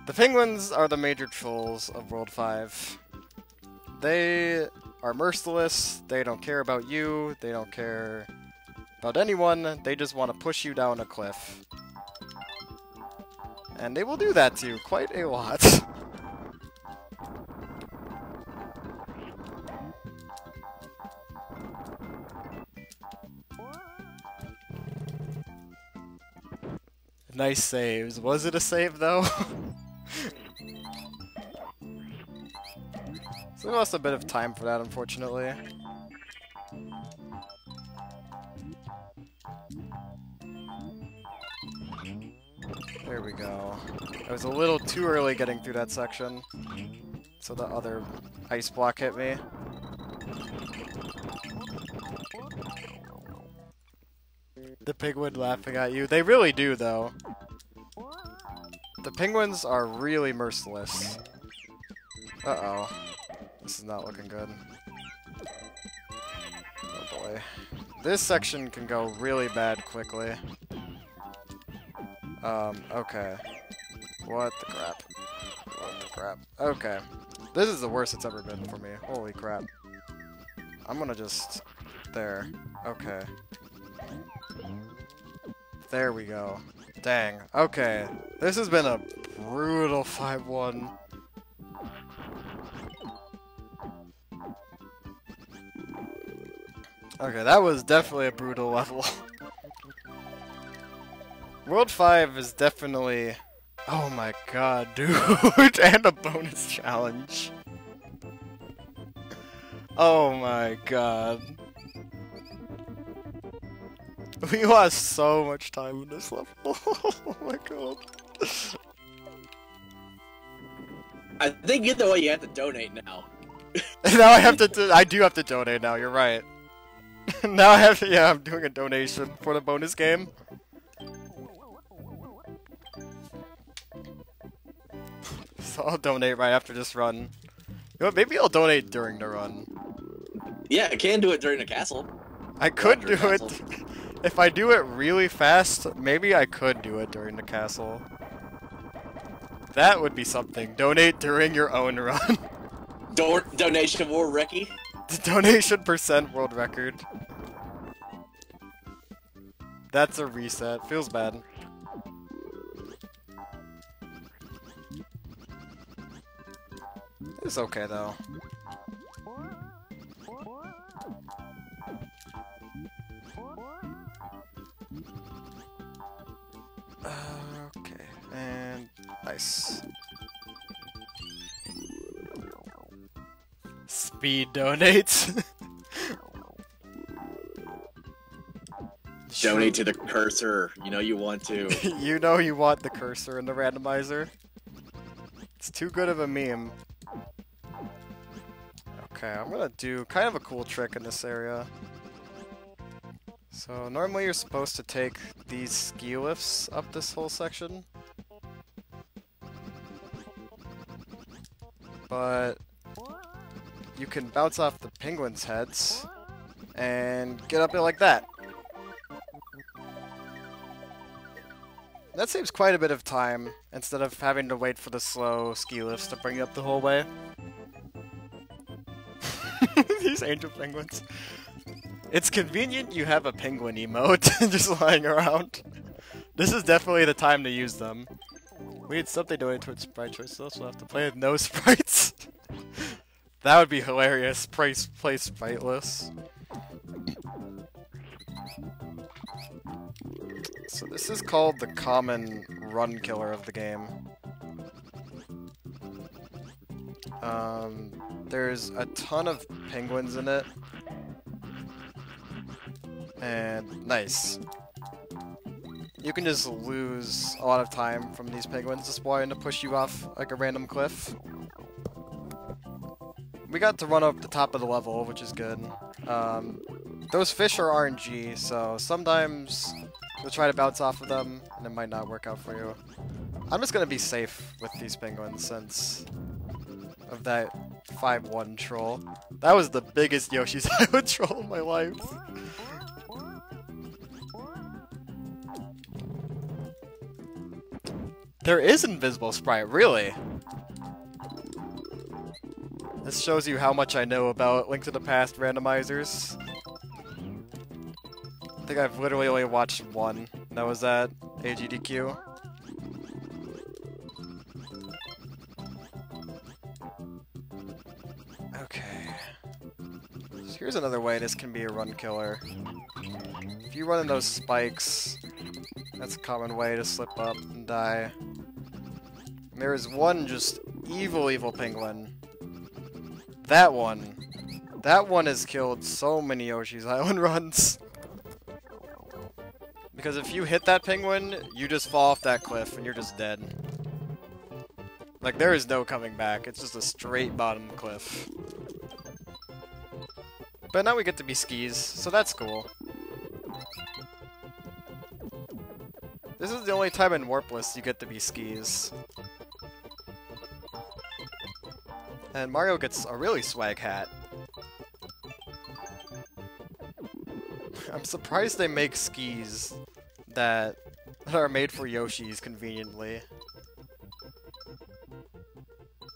S2: The penguins are the major trolls of World 5. They are merciless, they don't care about you, they don't care about anyone, they just want to push you down a cliff. And they will do that to you quite a lot. Nice saves. Was it a save, though? So we lost a bit of time for that, unfortunately. There we go. I was a little too early getting through that section, so the other ice block hit me. The penguin laughing at you. They really do, though. The penguins are really merciless. Uh-oh. This is not looking good. Oh boy. This section can go really bad quickly. Okay. What the crap? What the crap? Okay. This is the worst it's ever been for me. Holy crap. I'm gonna just... There. Okay. There we go. Dang. Okay. This has been a brutal 5-1. Okay, that was definitely a brutal level. World 5 is definitely... Oh my god, dude. And a bonus challenge. Oh my god. We lost so much time in this level. Oh my god.
S1: I think either way you have to donate now.
S2: Now I have to I do have to donate now, you're right. Now I have to, yeah, I'm doing a donation for the bonus game. So I'll donate right after this run. You know what, maybe I'll donate during the run.
S1: Yeah, I can do it during the castle.
S2: I could do it. If I do it really fast, maybe I could do it during the castle. That would be something. Donate during your own run.
S1: Donation war, Ricky.
S2: The donation % world record. That's a reset. Feels bad. It's okay though. Okay, and nice. Speed donates.
S1: Donate to the cursor. You know you want to.
S2: You know you want the cursor in the randomizer. It's too good of a meme. Okay, I'm gonna do kind of a cool trick in this area. So normally you're supposed to take these ski lifts up this whole section. But you can bounce off the penguins' heads and get up it like that. That saves quite a bit of time instead of having to wait for the slow ski lifts to bring you up the whole way. These angel penguins. It's convenient you have a penguin emote just lying around. This is definitely the time to use them. We need something doing towards sprite choices, so we'll have to play with no sprites. That would be hilarious. Play spriteless. So this is called the common run killer of the game. There's a ton of penguins in it. And nice. You can just lose a lot of time from these penguins just wanting to push you off like a random cliff. We got to run up the top of the level, which is good. Those fish are RNG, so sometimes you'll try to bounce off of them, and it might not work out for you. I'm just gonna be safe with these penguins since of that 5-1 troll. That was the biggest Yoshi's Island troll in my life. There is invisible sprite, really? This shows you how much I know about Link to the Past randomizers. I think I've literally only watched one, and that was at AGDQ. Okay. So here's another way this can be a run killer. If you run in those spikes, that's a common way to slip up and die. And there is one just evil penguin. That one has killed so many Yoshi's Island runs. Because if you hit that penguin, you just fall off that cliff and you're just dead. Like, there is no coming back. It's just a straight bottom cliff. But now we get to be skis, so that's cool. This is the only time in Warpless you get to be skis. And Mario gets a really swag hat. I'm surprised they make skis that are made for Yoshis conveniently.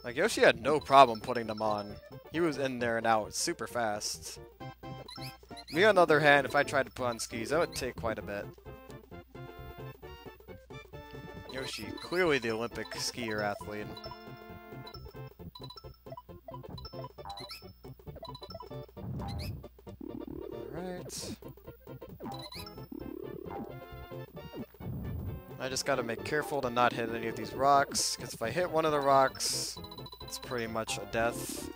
S2: Like, Yoshi had no problem putting them on. He was in there and out super fast. Me, on the other hand, if I tried to put on skis, that would take quite a bit. Yoshi, clearly the Olympic skier athlete. Alright. I just gotta make careful to not hit any of these rocks, because if I hit one of the rocks, it's pretty much a death.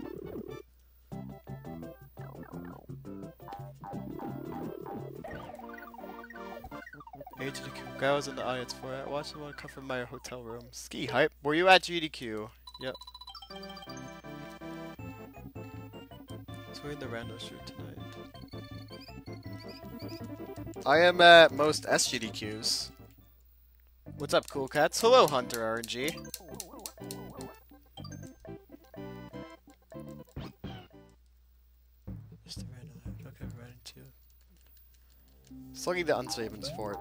S2: GDQ. Guy was in the audience for it. I watched him come from my hotel room. Ski hype. Were you at GDQ? Yep. So we're in the random shoot tonight. I am at most SGDQs. What's up, cool cats? Hello, Hunter RNG. Just a random. Okay, right into Sluggy the Unshaven Sport.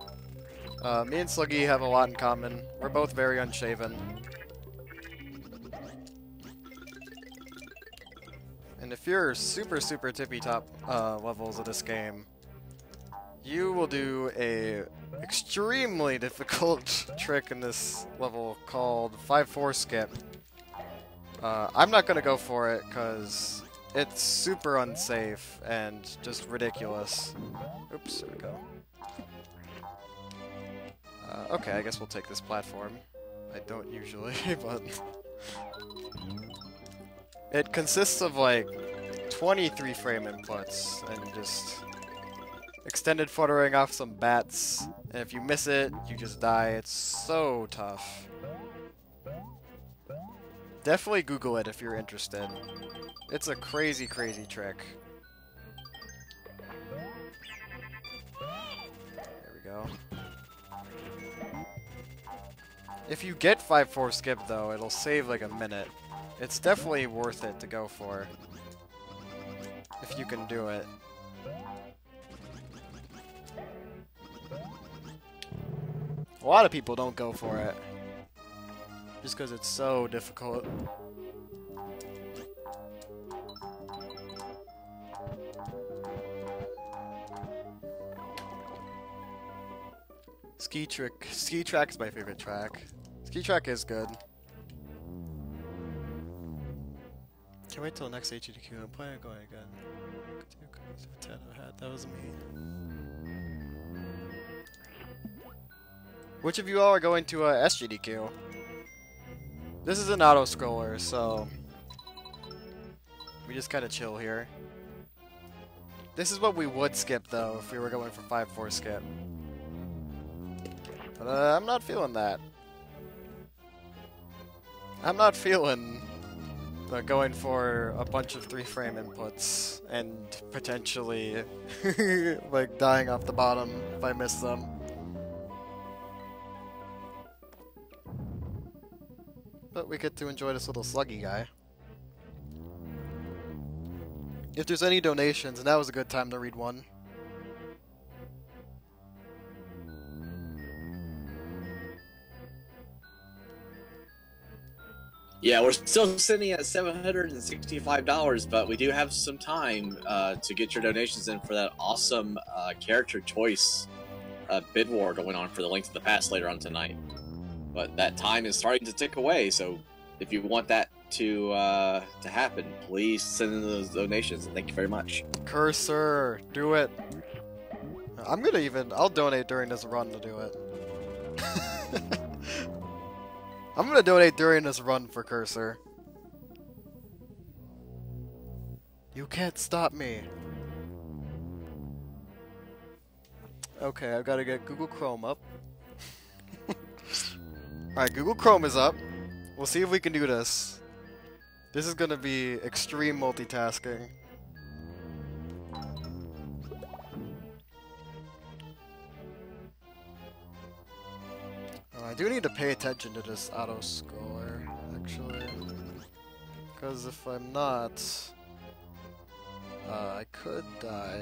S2: Me and Sluggy have a lot in common. We're both very unshaven. And if you're super tippy top levels of this game, you will do a extremely difficult trick in this level called 5-4 skip. I'm not gonna go for it because it's super unsafe and just ridiculous. Oops, there we go. Okay, I guess we'll take this platform. I don't usually, but... It consists of like 23 frame inputs and just extended fluttering off some bats. And if you miss it, you just die. It's so tough. Definitely Google it if you're interested. It's a crazy trick. There we go. If you get 5-4 skip though, it'll save like a minute. It's definitely worth it to go for. If you can do it. A lot of people don't go for it. Just because it's so difficult. Ski Track is my favorite track. Ski Track is good. Can't wait till next HDQ. I'm planning on going again. That was me. Which of you all are going to SGDQ? This is an auto-scroller, so we just kind of chill here. This is what we would skip, though, if we were going for 5-4 skip. But I'm not feeling that. I'm not feeling going for a bunch of 3-frame inputs and potentially like dying off the bottom if I miss them. But we get to enjoy this little sluggy guy. If there's any donations, now is a good time to read one.
S1: Yeah, we're still sitting at $765, but we do have some time to get your donations in for that awesome character choice bid war going on for the Link to the Past later on tonight. But that time is starting to tick away, so if you want that to happen, please send in those donations. Thank you very much.
S2: Cursor, do it. I'll donate during this run to do it. I'm gonna donate during this run for Cursor. You can't stop me. Okay, I've gotta get Google Chrome up. Alright, Google Chrome is up. We'll see if we can do this. This is gonna be extreme multitasking. I do need to pay attention to this auto-scroller, actually. Because if I'm not, I could die.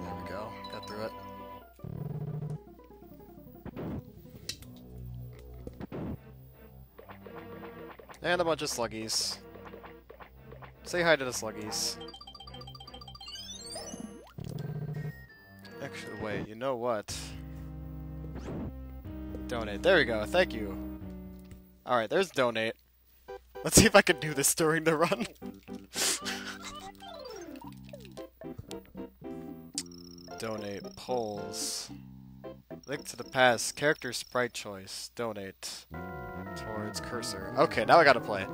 S2: There we go, got through it. And a bunch of sluggies. Say hi to the sluggies. Actually, wait, you know what? Donate. There we go, thank you. Alright, there's donate. Let's see if I can do this during the run. Donate. Polls. Link to the past. Character sprite choice. Donate. Towards cursor. Okay, now I gotta play.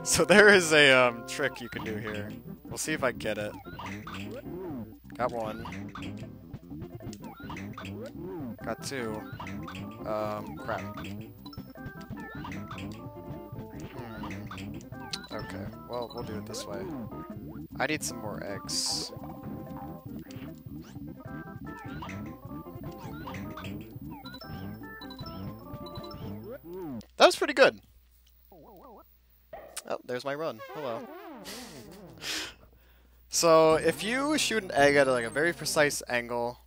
S2: So there is a trick you can do here. We'll see if I get it. Got one. Got two. Crap. Okay, well, we'll do it this way. I need some more eggs. That was pretty good. Oh, there's my run. Hello. So, if you shoot an egg at like a very precise angle,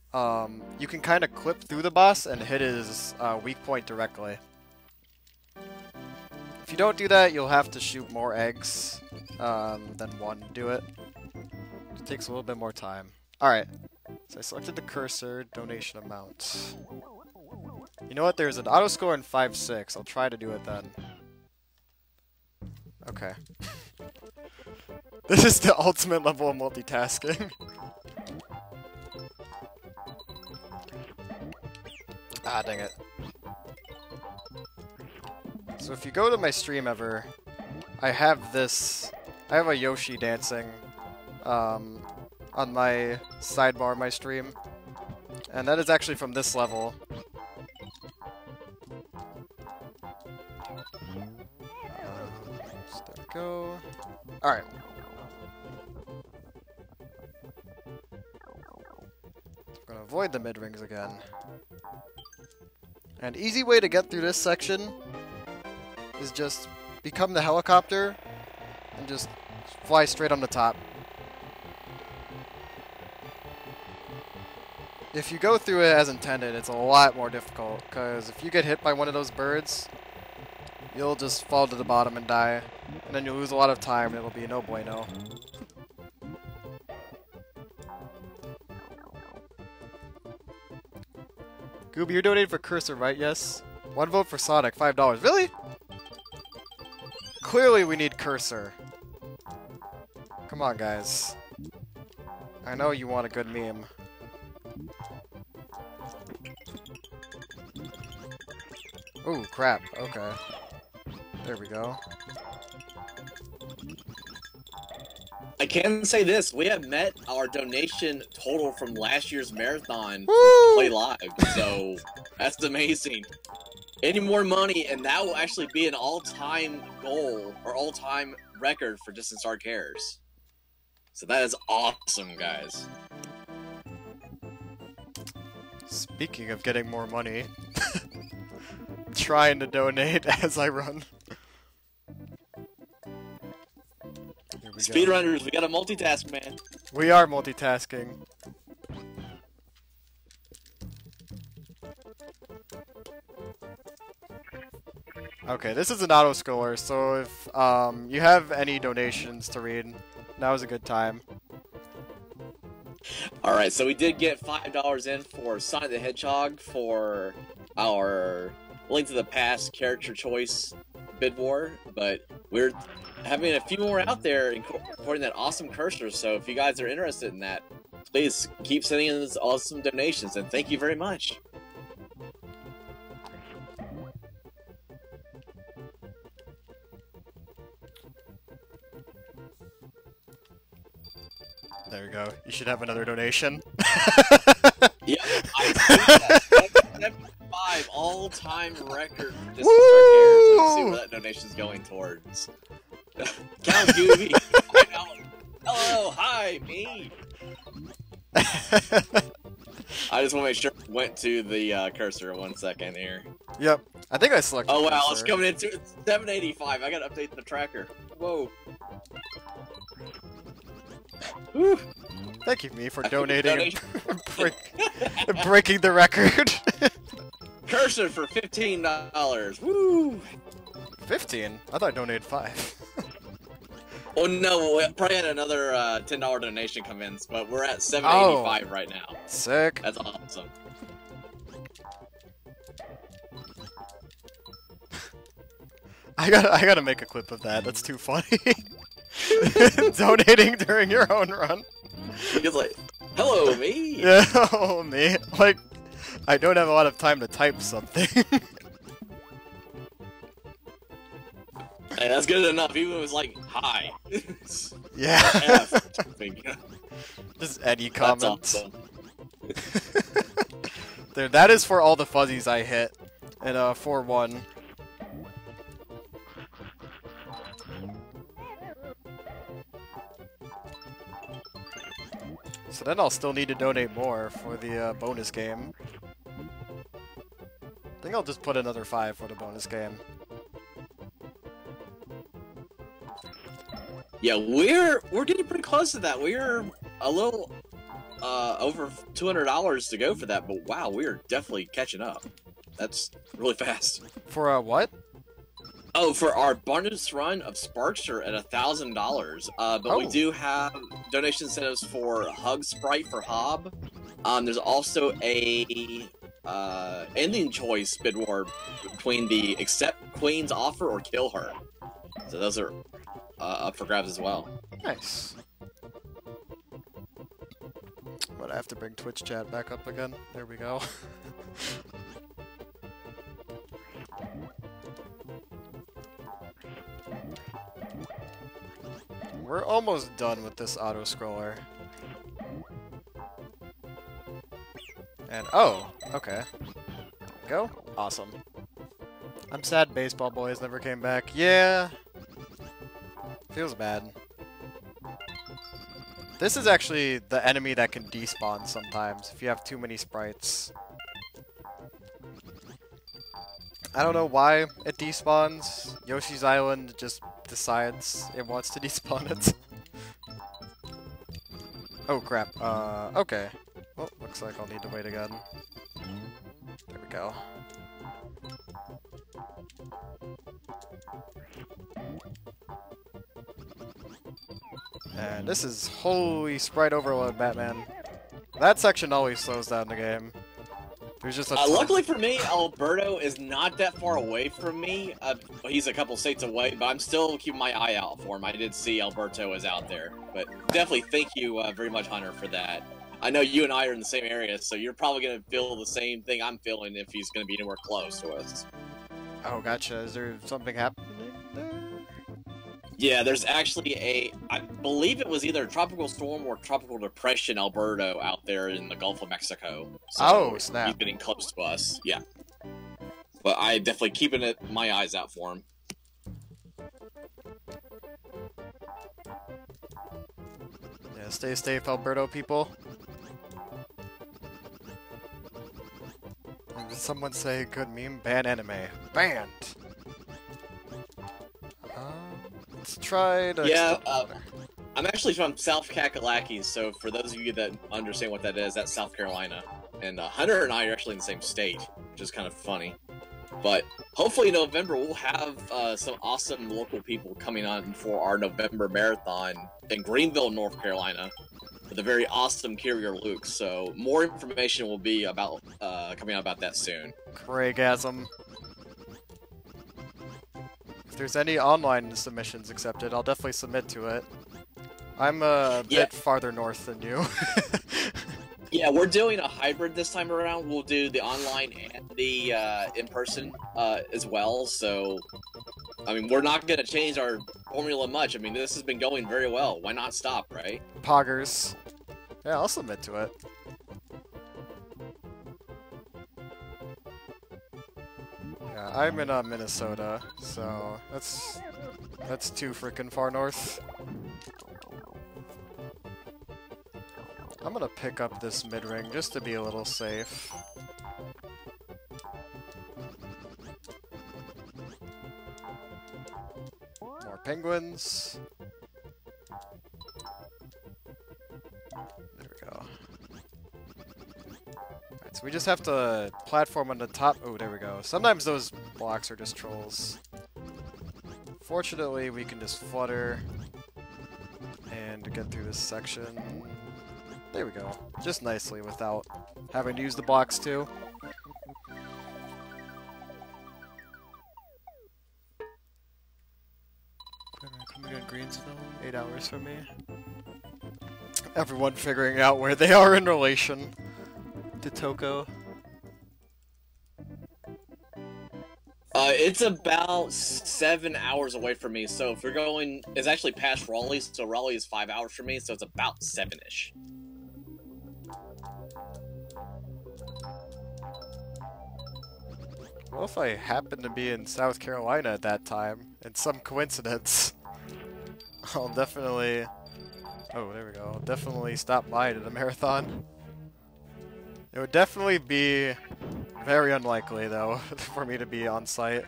S2: you can kind of clip through the boss and hit his weak point directly. If you don't do that, you'll have to shoot more eggs than one to do it. It takes a little bit more time. Alright, so I selected the cursor, donation amount. You know what, there's an auto score in 5-6. I'll try to do it then. Okay. This is the ultimate level of multitasking. Ah, dang it. So if you go to my stream ever, I have a Yoshi dancing on my sidebar of my stream. And that is actually from this level. There we go. Alright. I'm gonna avoid the mid-rings again. An easy way to get through this section is just become the helicopter and just fly straight on the top. If you go through it as intended, it's a lot more difficult, because if you get hit by one of those birds, you'll just fall to the bottom and die, and then you'll lose a lot of time, and it'll be no bueno. Gooby, you're donating for Cursor, right? Yes? One vote for Sonic, $5. Really? Clearly we need Cursor. Come on, guys. I know you want a good meme. Ooh, crap. Okay. There we go.
S1: I can say this, we have met our donation total from last year's marathon
S2: Woo!
S1: to play live, so that's amazing. Any more money, and that will actually be an all-time goal, or all-time record for Distance Star Cares. So that is awesome, guys.
S2: Speaking of getting more money, I'm trying to donate as I run.
S1: Speedrunners, we gotta multitask, man.
S2: We are multitasking. Okay, this is an auto-scroller, so if you have any donations to read, now is a good time.
S1: Alright, so we did get $5 in for Sonic the Hedgehog for our Link to the Past character choice bid war, but we're having a few more out there according to that awesome cursor, so if you guys are interested in that, please keep sending in those awesome donations, and thank you very much.
S2: There we go. You should have another donation.
S1: Yeah, I see that. 75 all-time record. Just Let's see where that donation's going towards. CountGooby. Hello, hi, me. I just want to make sure it went to the cursor 1 second here.
S2: Yep. I think I selected.
S1: Oh wow,
S2: cursor.
S1: it's coming into 785. I gotta update the tracker. Whoa. Whew.
S2: Thank you, me, for donating and breaking the record.
S1: Cursor for $15. Woo!
S2: 15? I thought I donated 5.
S1: Oh no, we probably had another $10 donation come in, but we're at $7.85 right now.
S2: Sick.
S1: That's awesome.
S2: I gotta make a clip of that. That's too funny. Donating during your own run.
S1: He's like, hello, me.
S2: Yeah, oh, me. Like, I don't have a lot of time to type something.
S1: Hey, that's good enough. Even if it was like, hi.
S2: Yeah.
S1: F.
S2: Just any
S1: That's
S2: comments.
S1: awesome.
S2: There, that is for all the fuzzies I hit in 4-1. So then I'll still need to donate more for the bonus game. I think I'll just put another 5 for the bonus game.
S1: Yeah, we're getting pretty close to that. We're a little over $200 to go for that, but wow, we're definitely catching up. That's really fast.
S2: For what?
S1: Oh, for our bonus run of Sparks are at $1,000. But we do have donation incentives for Hug Sprite for Hob. There's also a ending choice bid war between the accept Queen's offer or kill her. So those are up for grabs as well.
S2: Nice. But I have to bring Twitch chat back up again. There we go. We're almost done with this auto-scroller. And, oh, okay. Go? Awesome. I'm sad Baseball Boys never came back. Yeah. Feels bad. This is actually the enemy that can despawn sometimes, if you have too many sprites. I don't know why it despawns. Yoshi's Island just decides it wants to despawn it. Oh crap, okay. Well, looks like I'll need to wait again. There we go. And this is holy sprite overload, Batman. That section always slows down the game. There's just a
S1: luckily for me, Alberto is not that far away from me. He's a couple states away, but I'm still keeping my eye out for him. I did see Alberto is out there. But definitely thank you very much, Hunter, for that. I know you and I are in the same area, so you're probably going to feel the same thing I'm feeling if he's going to be anywhere close to us.
S2: Oh, gotcha. Is there something happening there?
S1: Yeah, there's actually I believe it was either a tropical storm or tropical depression Alberto out there in the Gulf of Mexico. So
S2: oh, snap.
S1: He's getting close to us, yeah. But I definitely keeping my eyes out for him.
S2: Yeah, stay safe, Alberto people. And did someone say good meme? Ban anime. Banned! Let's try to...
S1: Yeah, I'm actually from South Kakalaki, so for those of you that understand what that is, that's South Carolina. And Hunter and I are actually in the same state, which is kind of funny. But hopefully in November we'll have some awesome local people coming on for our November marathon in Greenville, North Carolina, with a very awesome Carrier Luke. So more information will be about coming out about that soon.
S2: Craigasm. If there's any online submissions accepted, I'll definitely submit to it. I'm a bit farther north than you.
S1: Yeah, we're doing a hybrid this time around. We'll do the online and the in-person as well. So, I mean, we're not going to change our formula much. I mean, this has been going very well. Why not stop, right?
S2: Poggers. Yeah, I'll submit to it. Yeah, I'm in Minnesota, so that's too freaking far north. I'm gonna pick up this mid-ring just to be a little safe. More penguins. There we go. Alright, so we just have to platform on the top. Oh, there we go. Sometimes those blocks are just trolls. Fortunately, we can just flutter and get through this section. There we go. Just nicely without having to use the blocks too. Coming in Greensville, 8 hours from me. Everyone figuring out where they are in relation to Toko.
S1: It's about 7 hours away from me, so if we're going... It's actually past Raleigh, so Raleigh is 5 hours from me, so it's about 7-ish.
S2: Well, if I happen to be in South Carolina at that time, and some coincidence, I'll definitely... Oh, there we go. I'll definitely stop by to the marathon. It would definitely be very unlikely, though, for me to be on site.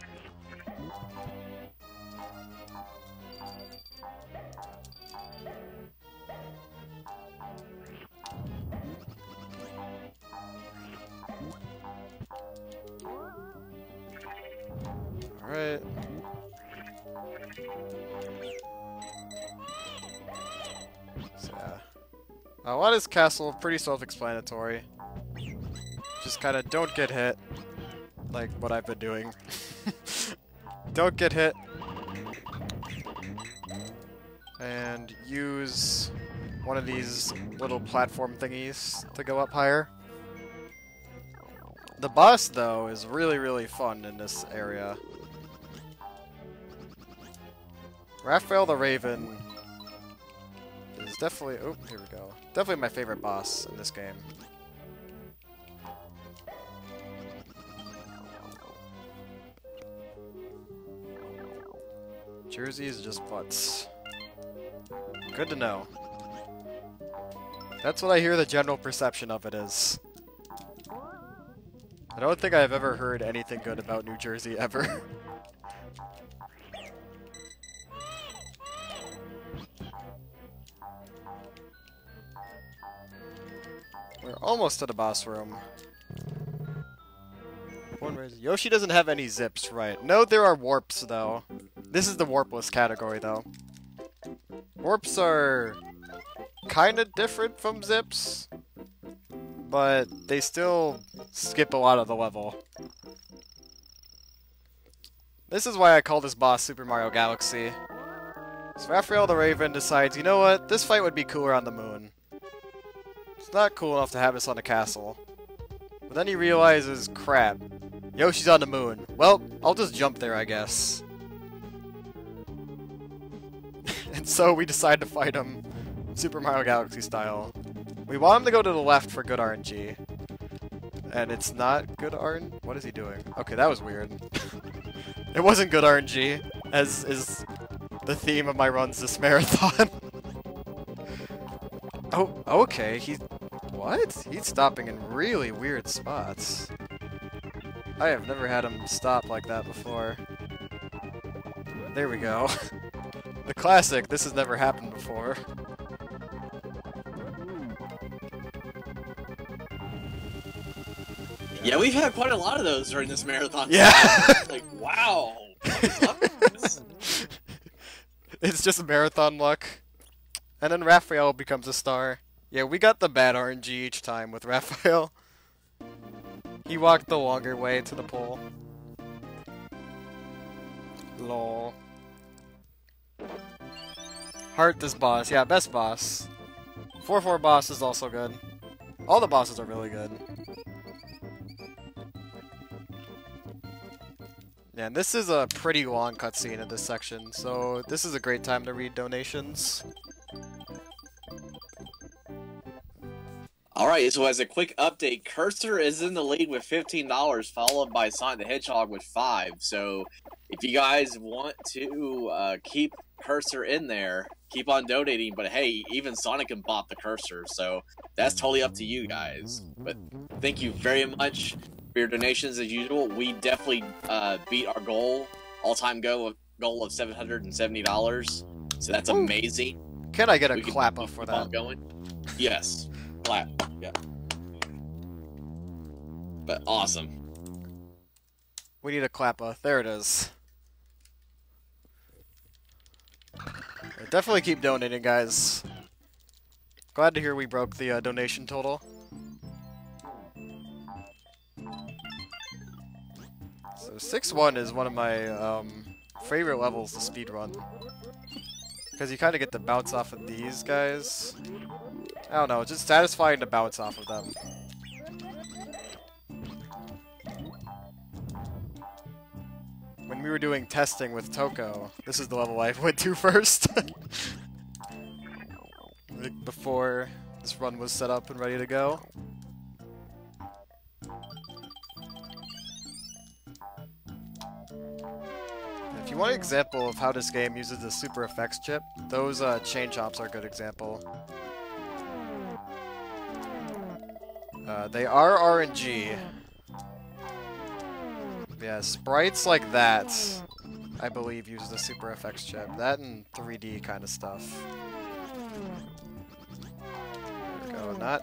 S2: Alright. So, yeah. Wada's castle, pretty self-explanatory. Just kind of don't get hit, like what I've been doing. Don't get hit. And use one of these little platform thingies to go up higher. The boss, though, is really, really fun in this area. Raphael the Raven is definitely... Oh, here we go. Definitely my favorite boss in this game. Jersey is just butts. Good to know. That's what I hear the general perception of it is. I don't think I've ever heard anything good about New Jersey, ever. We're almost to the boss room. Yoshi doesn't have any zips, right? No, there are warps, though. This is the warpless category, though. Warps are kind of different from zips, but they still skip a lot of the level. This is why I call this boss Super Mario Galaxy. So Raphael the Raven decides, you know what, this fight would be cooler on the moon. It's not cool enough to have this on a castle. But then he realizes, crap, Yoshi's on the moon. Well, I'll just jump there, I guess. And so we decide to fight him Super Mario Galaxy style. We want him to go to the left for good RNG. And it's not good RNG? What is he doing? Okay, that was weird. It wasn't good RNG, as is the theme of my runs this marathon. Oh, okay, what? He's stopping in really weird spots. I have never had him stop like that before. There we go. The classic, this has never happened before.
S1: Yeah, we've had quite a lot of those during this marathon.
S2: Yeah.
S1: Like, wow. What is up with this?
S2: It's just marathon luck. And then Raphael becomes a star. Yeah, we got the bad RNG each time with Raphael. He walked the longer way to the pole. Lol. Heart this boss. Yeah, best boss. 4-4 boss is also good. All the bosses are really good. Yeah, and this is a pretty long cutscene in this section, so this is a great time to read donations.
S1: Alright, so as a quick update, Cursor is in the lead with $15, followed by Sonic the Hedgehog with $5. So, if you guys want to keep Cursor in there, keep on donating, but hey, even Sonic can bop the Cursor, so that's totally up to you guys. But thank you very much for your donations as usual. We definitely beat our goal, all-time goal of $770, so that's amazing.
S2: Can I get a clap up for that?
S1: Going? Yes. Clap. Yeah. But awesome.
S2: We need a clappa. There it is. Definitely keep donating, guys. Glad to hear we broke the donation total. So 6-1 is one of my favorite levels to speedrun. Because you kind of get to bounce off of these guys. I don't know, it's just satisfying to bounce off of them. When we were doing testing with Toko, this is the level I went to first. Like before this run was set up and ready to go. If you want an example of how this game uses the Super Effects chip, those chain chomps are a good example. They are RNG. Yeah, sprites like that, I believe, use the Super Effects chip. That and 3D kind of stuff. There we go. Not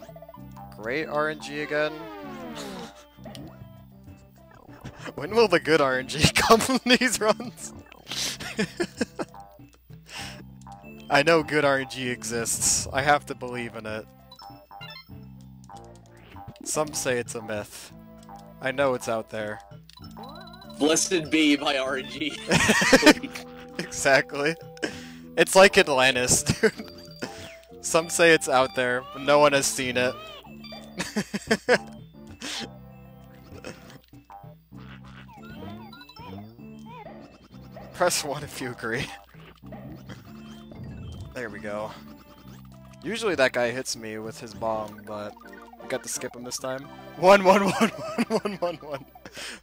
S2: great RNG again. When will the good RNG come from these runs? I know good RNG exists. I have to believe in it. Some say it's a myth. I know it's out there.
S1: Blessed be my RNG.
S2: Exactly. It's like Atlantis, dude. Some say it's out there, but no one has seen it. Press 1 if you agree. There we go. Usually that guy hits me with his bomb, but I got to skip him this time. 1, 1, 1, 1, 1, 1, 1.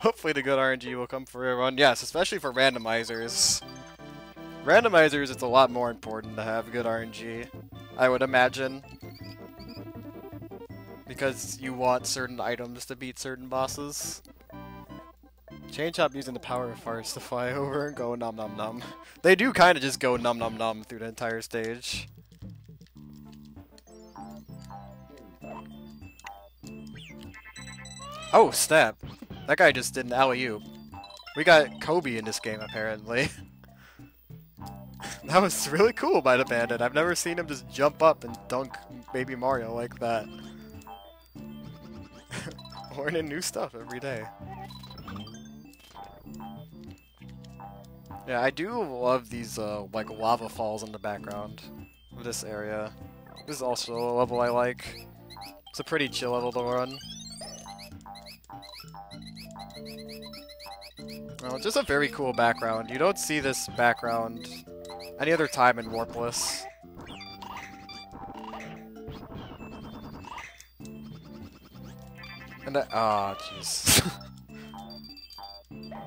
S2: Hopefully the good RNG will come for everyone. Yes, especially for randomizers. Randomizers, it's a lot more important to have good RNG, I would imagine. Because you want certain items to beat certain bosses. Chain Chomp using the power of farts to fly over and go nom nom nom. They do kind of just go nom nom nom through the entire stage. Oh, snap. That guy just did an alley-oop. We got Kobe in this game, apparently. That was really cool by the bandit. I've never seen him just jump up and dunk Baby Mario like that. Learning new stuff every day. Yeah, I do love these, like, lava falls in the background of this area. This is also a level I like. It's a pretty chill level to run. Well, just a very cool background. You don't see this background any other time in Warpless. And jeez.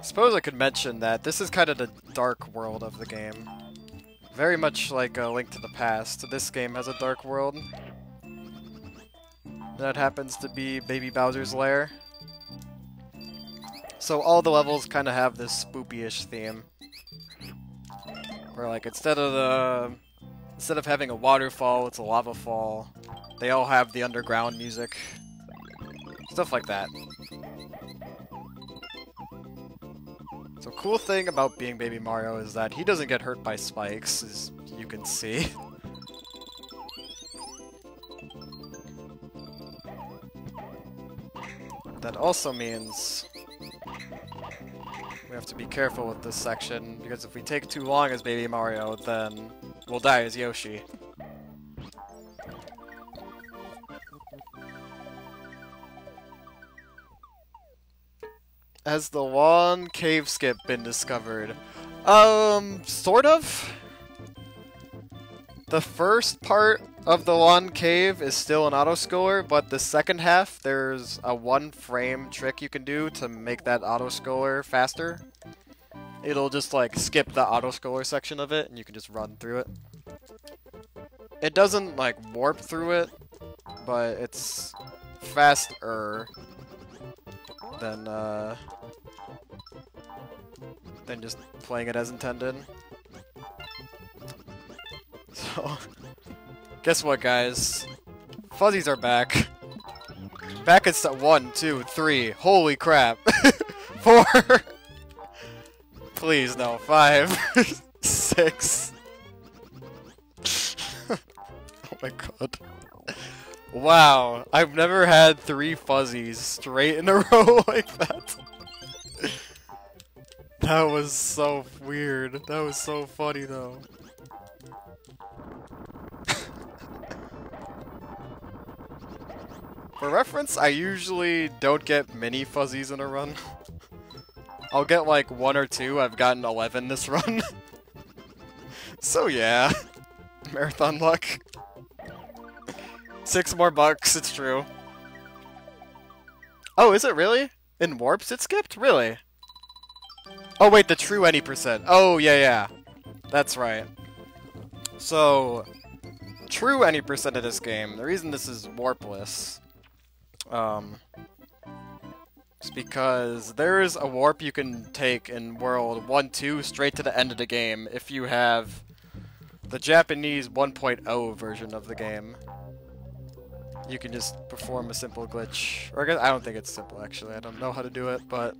S2: Suppose I could mention that this is kind of the dark world of the game. Very much like A Link to the Past. This game has a dark world. That happens to be Baby Bowser's lair. So all the levels kind of have this spoopy-ish theme. Where like instead of having a waterfall, it's a lava fall. They all have the underground music. Stuff like that. So cool thing about being Baby Mario is that he doesn't get hurt by spikes, as you can see. That also means we have to be careful with this section, because if we take too long as Baby Mario, then we'll die as Yoshi. Has the Lawn Cave skip been discovered? Sort of. The first part of the Lawn Cave is still an auto-scroller, but the second half, there's a one-frame trick you can do to make that auto-scroller faster. It'll just, like, skip the auto-scroller section of it, and you can just run through it. It doesn't, like, warp through it, but it's faster than just playing it as intended. So, guess what, guys? Fuzzies are back. Back at 1, 2, 3. Holy crap. 4. Please, no. 5. 6. Oh my god. Wow. I've never had 3 fuzzies straight in a row like that. That was so weird. That was so funny, though. For reference, I usually don't get many fuzzies in a run. I'll get like 1 or 2. I've gotten 11 this run. So yeah. Marathon luck. 6 more bucks, it's true. Oh, is it really? In warps it skipped? Really? Oh wait, the true any percent. Oh, yeah. That's right. So, true any percent of this game, the reason this is warpless, is because there is a warp you can take in World 1-2 straight to the end of the game if you have the Japanese 1.0 version of the game. You can just perform a simple glitch. Or I don't think it's simple, actually. I don't know how to do it, but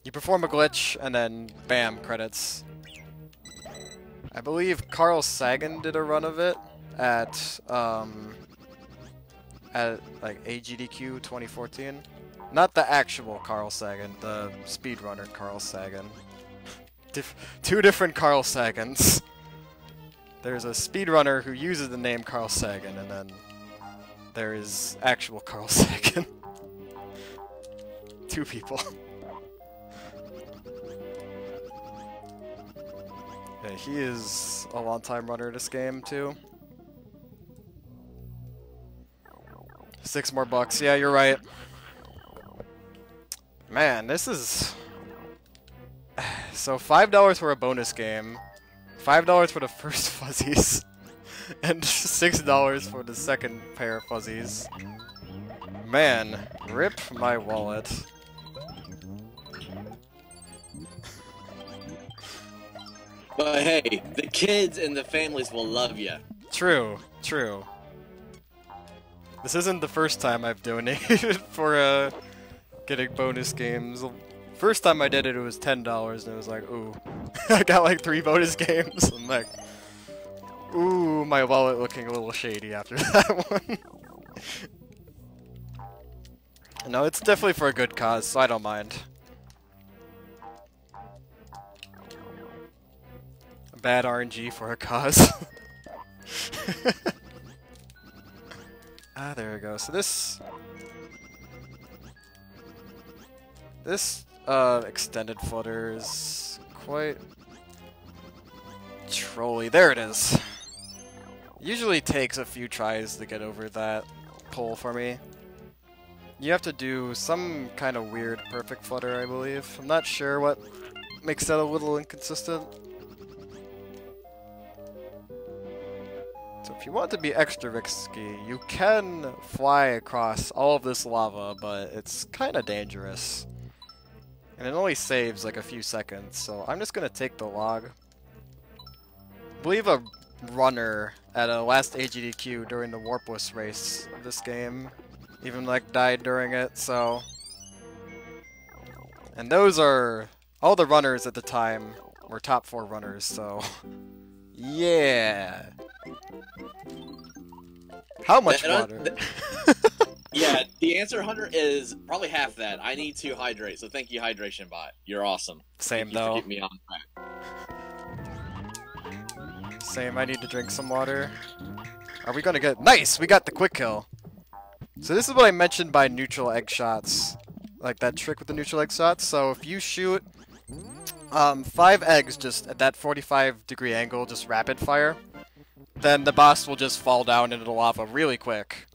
S2: you perform a glitch, and then bam, credits. I believe Carl Sagan did a run of it at like AGDQ 2014. Not the actual Carl Sagan, the speedrunner Carl Sagan. 2 different Carl Sagans. There's a speedrunner who uses the name Carl Sagan, and then there is actual Carl Sagan. 2 people. Yeah, he is a long-time runner this game, too. 6 more bucks. Yeah, you're right. Man, this is... So $5 for a bonus game, $5 for the first fuzzies, and $6 for the second pair of fuzzies. Man, rip my wallet.
S1: But hey, the kids and the families will love you.
S2: True, true. This isn't the first time I've donated for getting bonus games. First time I did it, it was $10, and it was like, ooh. I got like 3 bonus games. I'm like, ooh, my wallet looking a little shady after that one. No, it's definitely for a good cause, so I don't mind. Bad RNG for a cause. Ah, there we go. So this extended footer is quite trolly. There it is. Usually takes a few tries to get over that pole for me. You have to do some kind of weird perfect flutter, I believe. I'm not sure what makes that a little inconsistent. So if you want to be extra risky, you can fly across all of this lava, but it's kind of dangerous. And it only saves like a few seconds, so I'm just gonna take the log. I believe a runner at a last AGDQ during the Warpless race of this game even like died during it, so... And those are All the runners at the time were top 4 runners, so yeah. How much water?
S1: Yeah, the answer, Hunter, is probably half that. I need to hydrate, so thank you, Hydration Bot. You're awesome.
S2: Same,
S1: thank you
S2: though.
S1: for keeping me on track.
S2: Same, I need to drink some water. Are we gonna get... Nice! We got the quick kill. So this is what I mentioned by neutral egg shots. Like that trick with the neutral egg shots. So if you shoot 5 eggs just at that 45-degree angle, just rapid fire, then the boss will just fall down into the lava really quick.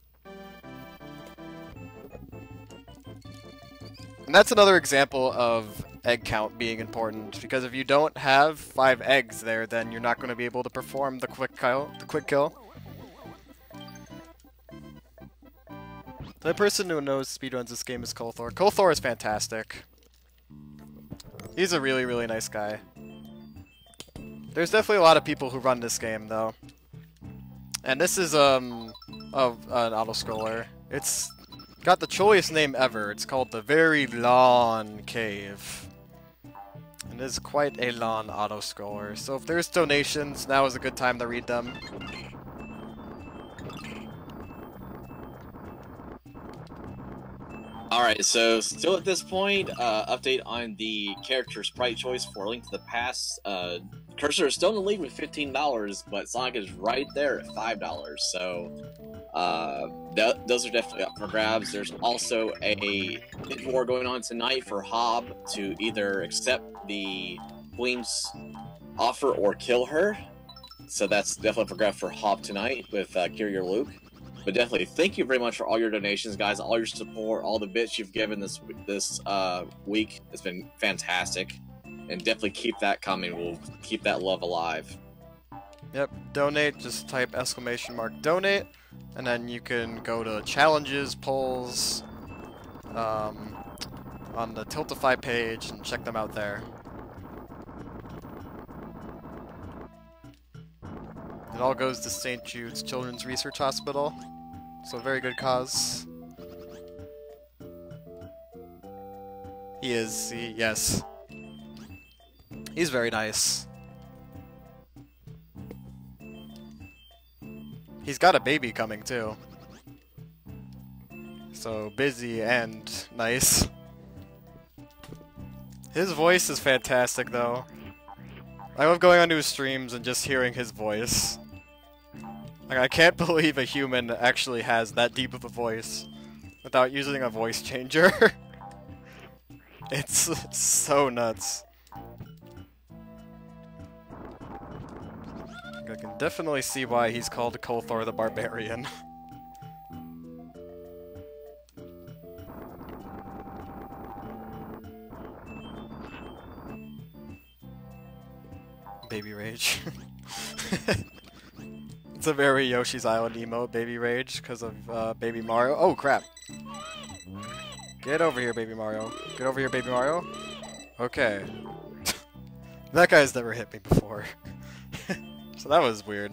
S2: And that's another example of egg count being important, because if you don't have 5 eggs there, then you're not going to be able to perform the quick kill. The person who knows speedruns this game is Kolthor. Kolthor is fantastic. He's a really, really nice guy. There's definitely a lot of people who run this game, though. And this is an auto-scroller. It's got the choliest name ever. It's called the Very Long Cave. And it is quite a long auto-scroller. So if there's donations, now is a good time to read them.
S1: Alright, so still at this point, update on the character sprite choice for Link to the Past. Cursor is still in the lead with $15, but Sonic is right there at $5, so those are definitely up for grabs. There's also a bid war going on tonight for Hob to either accept the Queen's offer or kill her, so that's definitely for grab for Hob tonight with Kyrie or Luke. But definitely, thank you very much for all your donations, guys, all your support, all the bits you've given this week. It's been fantastic. And definitely keep that coming. We'll keep that love alive.
S2: Yep, donate, just type !donate, and then you can go to challenges, polls, on the Tiltify page and check them out there. It all goes to St. Jude's Children's Research Hospital, so very good cause. Yes. He's very nice. He's got a baby coming too. So busy and nice. His voice is fantastic though. I love going onto his streams and just hearing his voice. Like, I can't believe a human actually has that deep of a voice without using a voice changer. It's so nuts. I can definitely see why he's called Kolthor the Barbarian. Baby Rage. It's a very Yoshi's Island emote, Baby Rage, because of Baby Mario. Oh, crap. Get over here, Baby Mario. Get over here, Baby Mario. Okay. That guy's never hit me before. So that was weird.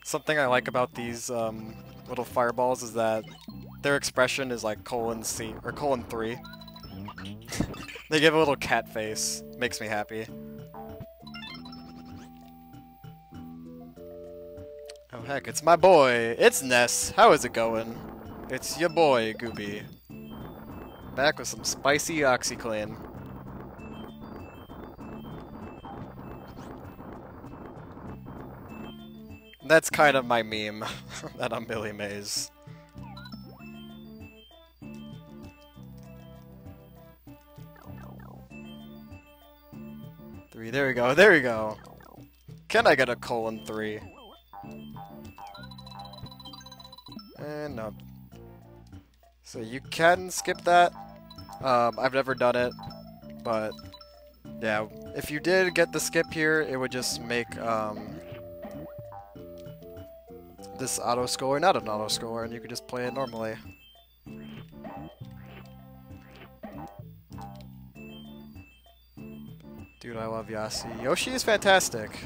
S2: Something I like about these little fireballs is that their expression is like :C or :3. They give a little cat face. Makes me happy. Oh heck, it's my boy! It's Ness! How is it going? It's your boy, Gooby. Back with some spicy OxyClean. That's kind of my meme, that I'm Billy Mays. There we go, there we go! Can I get a :3? And no. So you can skip that. I've never done it, but yeah, if you did get the skip here, it would just make this auto-score not an auto-score, and you could just play it normally. Dude, I love Yoshi. Yoshi is fantastic.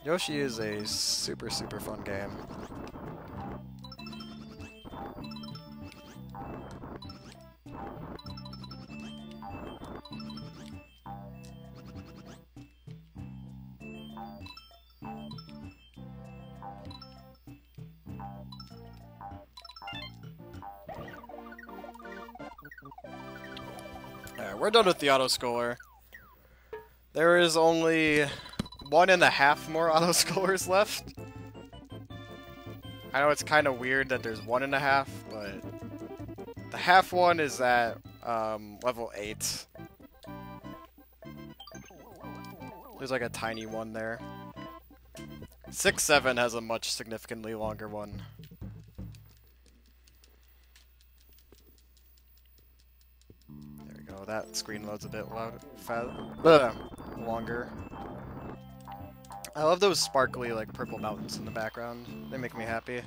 S2: Yoshi is a super, super fun game. we're done with the auto-scroller. There is only 1.5 more auto-scrollers left. I know it's kind of weird that there's 1.5, but the half one is at level 8. There's like a tiny one there. 6-7 has a much significantly longer one. There we go. That screen loads a bit longer. I love those sparkly, like, purple mountains in the background. They make me happy.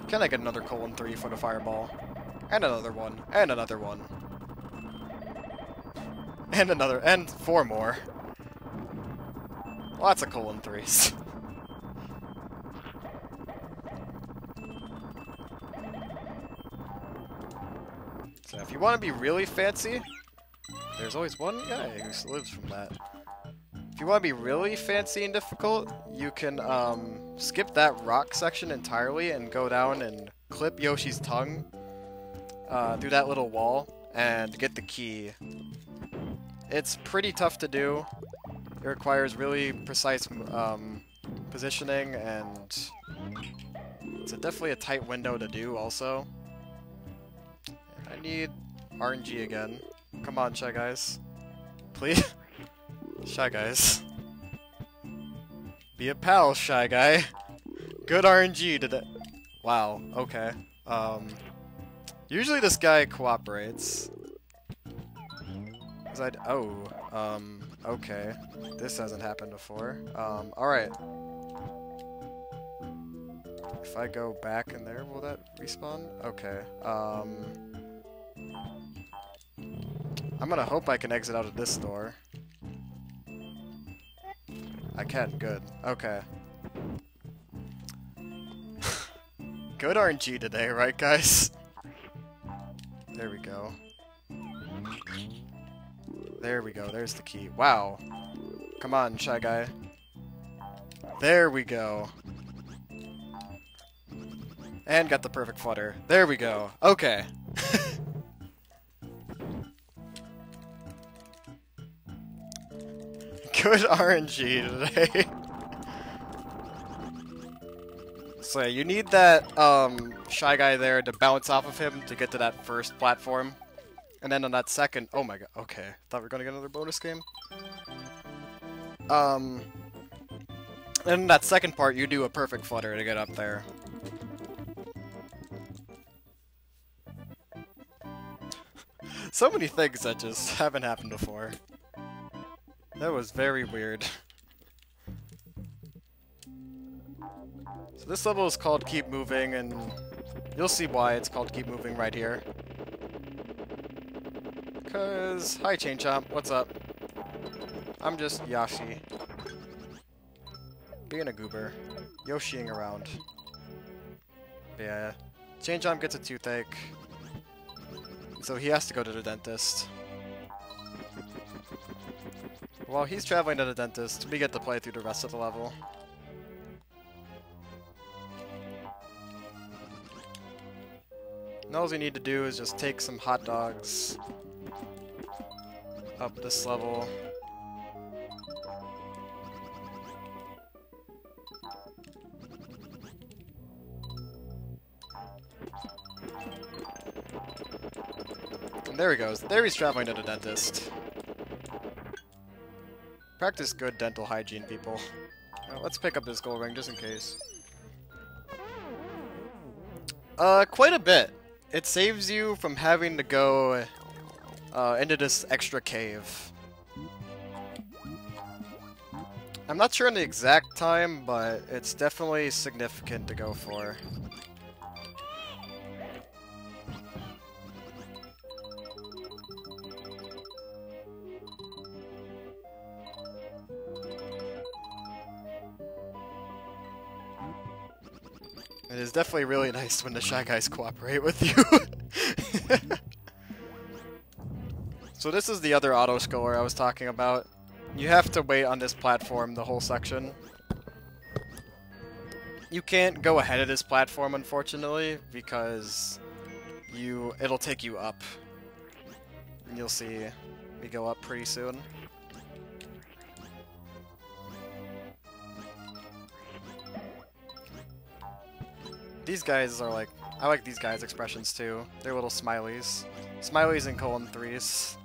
S2: Can I get another colon 3 for the fireball? And another one. And another one. And another. And 4 more. Lots of colon 3s. So if you want to be really fancy, there's always one guy who lives from that. If you want to be really fancy and difficult, you can skip that rock section entirely and go down and clip Yoshi's tongue through that little wall and get the key. It's pretty tough to do. It requires really precise positioning, and it's definitely a tight window to do also. I need RNG again. Come on, Shy Guys. Please? Shy Guys. Be a pal, Shy Guy. Good RNG today. Wow, okay. Usually this guy cooperates. Okay. This hasn't happened before. Alright. If I go back in there, will that respawn? Okay. I'm gonna hope I can exit out of this door. I can, good. Okay. Good RNG today, right guys? There we go. There we go, there's the key. Wow. Come on, Shy Guy. There we go. And got the perfect flutter. There we go. Okay. Good RNG today. So you need that Shy Guy there to bounce off of him to get to that first platform. And then on that second... Oh my god, okay. Thought we were gonna get another bonus game. And in that second part, you do a perfect flutter to get up there. So many things that just haven't happened before. That was very weird. So this level is called Keep Moving, and you'll see why it's called Keep Moving right here. Cause, hi Chain Chomp, what's up? I'm just Yoshi. Being a goober. Yoshiing around. But yeah. Chain Chomp gets a toothache. So he has to go to the dentist. While he's traveling to the dentist, we get to play through the rest of the level. And all we need to do is just take some hot dogs up this level. And there he goes. There he's traveling to the dentist. Practice good dental hygiene, people. Let's pick up this gold ring just in case. Quite a bit. It saves you from having to go into this extra cave. I'm not sure on the exact time, but it's definitely significant to go for. It is definitely really nice when the Shy Guys cooperate with you. So this is the other auto-scroller I was talking about. You have to wait on this platform the whole section. You can't go ahead of this platform, unfortunately, because it'll take you up. You'll see me go up pretty soon. These guys are like, I like these guys' expressions too. They're little smileys. Smileys and colon 3s.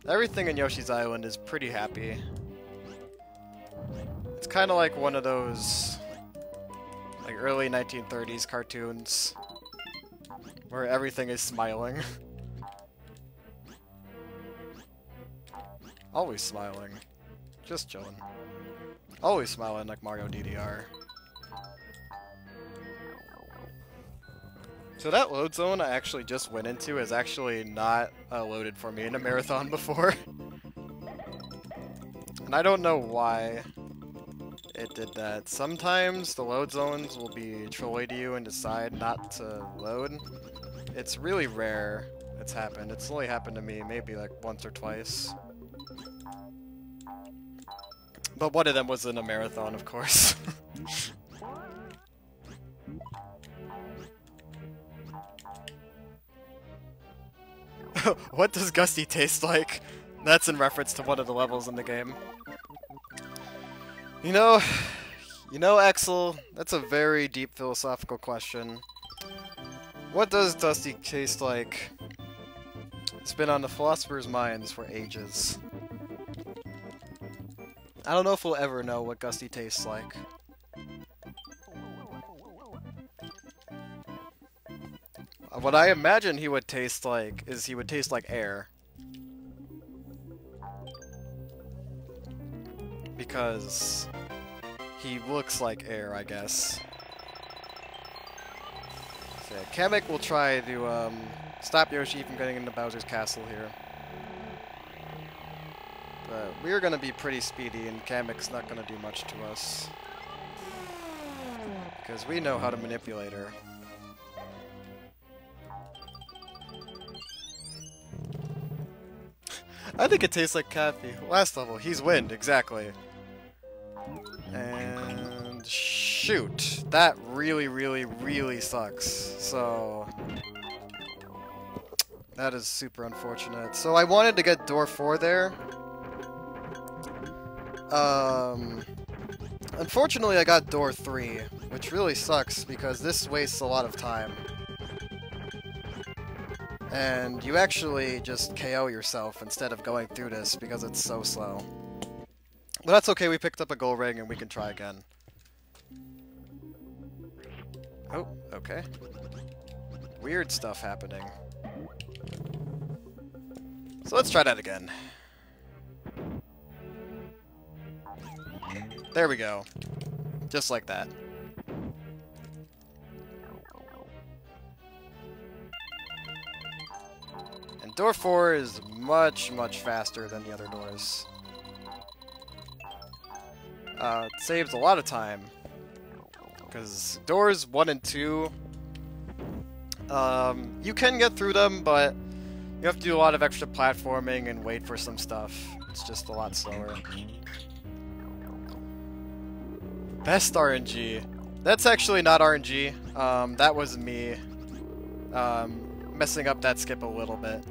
S2: Everything in Yoshi's Island is pretty happy. It's kind of like one of those like early 1930s cartoons where everything is smiling. Always smiling. Just chilling. Always smiling like Mario DDR. So that load zone I actually just went into is actually not loaded for me in a marathon before. And I don't know why it did that. Sometimes the load zones will be trolling to you and decide not to load. It's really rare it's happened. It's only happened to me maybe like once or twice. But one of them was in a marathon, of course. What does Gusty taste like? That's in reference to one of the levels in the game. You know, Axel, that's a very deep philosophical question. What does Dusty taste like? It's been on the philosophers' minds for ages. I don't know if we'll ever know what Gusty tastes like. What I imagine he would taste like is he would taste like air. Because he looks like air, I guess. So yeah, Kamek will try to stop Yoshi from getting into Bowser's castle here. But we're gonna be pretty speedy and Kamek's not gonna do much to us. Because we know how to manipulate her. I think it tastes like coffee. Last level, he's wind, exactly. And shoot, that really, really, really sucks. So that is super unfortunate. So I wanted to get door 4 there. Unfortunately, I got door 3, which really sucks because this wastes a lot of time. And you actually just KO yourself instead of going through this because it's so slow. But that's okay, we picked up a gold ring and we can try again. Oh, okay. Weird stuff happening. So let's try that again. There we go. Just like that. And door 4 is much, much faster than the other doors. It saves a lot of time. Because doors 1 and 2, you can get through them, but you have to do a lot of extra platforming and wait for some stuff. It's just a lot slower. Best RNG. That's actually not RNG. That was me messing up that skip a little bit.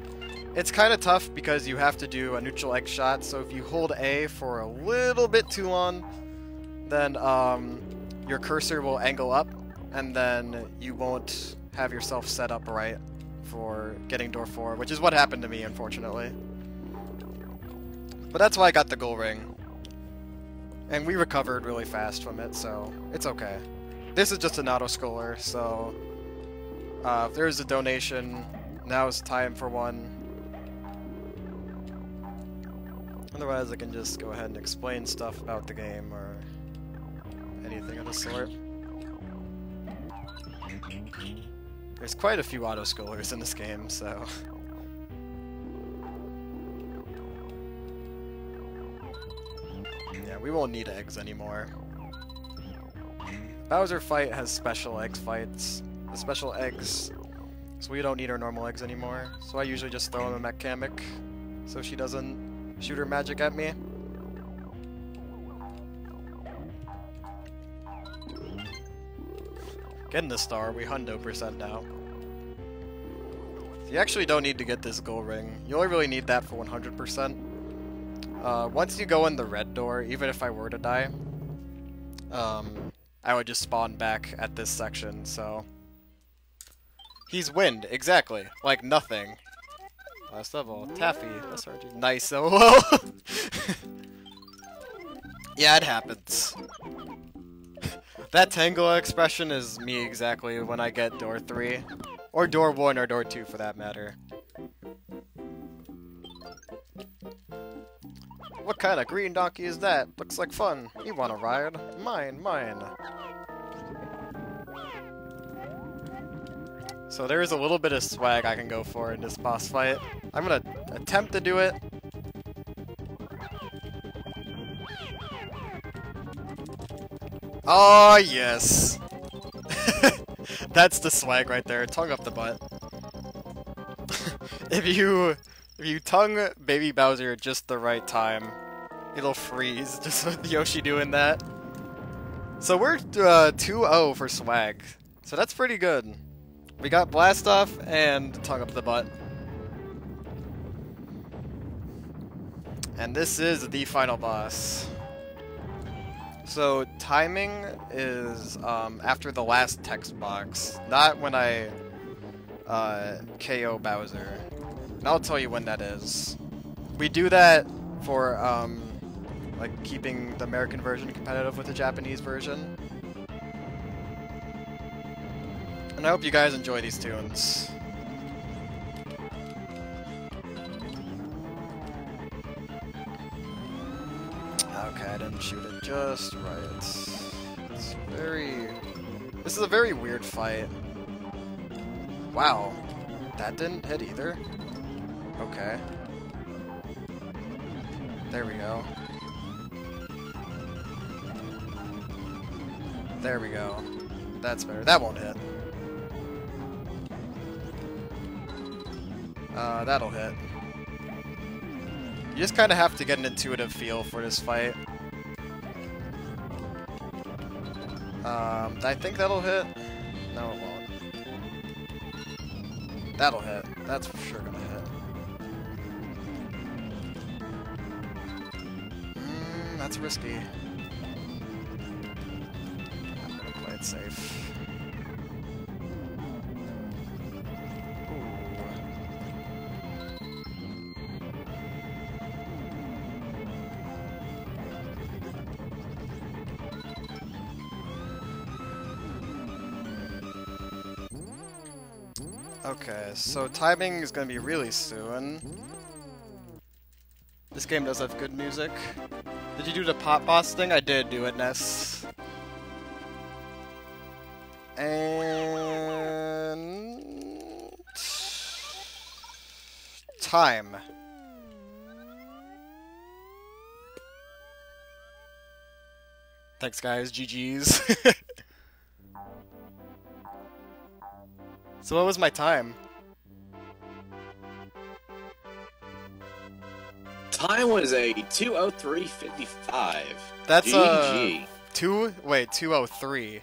S2: It's kind of tough because you have to do a neutral egg shot, so if you hold A for a little bit too long, then your cursor will angle up, and then you won't have yourself set up right for getting door 4, which is what happened to me, unfortunately. But that's why I got the gold ring. And we recovered really fast from it, so it's okay. This is just an auto-scroller, so if there's a donation, now is time for one. Otherwise, I can just go ahead and explain stuff about the game or anything of the sort. There's quite a few auto-scrollers in this game, so... yeah, we won't need eggs anymore. Bowser fight has special eggs fights. The special eggs, so we don't need our normal eggs anymore. So I usually just throw them at Kamek, so she doesn't shoot her magic at me. Getting the star, we 100% now. You actually don't need to get this gold ring. You only really need that for 100%. Once you go in the red door, even if I were to die, I would just spawn back at this section, so... He's wind, exactly. Like nothing. Last level, Taffy, SRG. Nice, LOL! Yeah, it happens. That Tangle expression is me exactly when I get door 3. Or door 1 or door 2 for that matter. What kind of green donkey is that? Looks like fun. You wanna ride? Mine, mine. So there is a little bit of swag I can go for in this boss fight. I'm gonna attempt to do it. Oh, yes. That's the swag right there. Tongue up the butt. If you tongue Baby Bowser at just the right time, it'll freeze just with Yoshi doing that. So we're 2-0 for swag. So that's pretty good. We got Blast Off and Tongue up the butt. And this is the final boss. So timing is after the last text box, not when I KO Bowser. And I'll tell you when that is. We do that for like keeping the American version competitive with the Japanese version. And I hope you guys enjoy these tunes. Okay, I didn't shoot it just right. This is a very weird fight. Wow. That didn't hit either. Okay. There we go. There we go. That's better. That won't hit. That'll hit. You just kind of have to get an intuitive feel for this fight. I think that'll hit. No, it won't. That'll hit. That's for sure gonna hit. That's risky. I'm gonna play it safe. Okay, so timing is gonna be really soon. This game does have good music. Did you do the pop boss thing? I did do it, Ness. And... time. Thanks, guys. GG's. So what was my time?
S1: Time was a 2:03:55.
S2: That's
S1: GG.
S2: 2:03.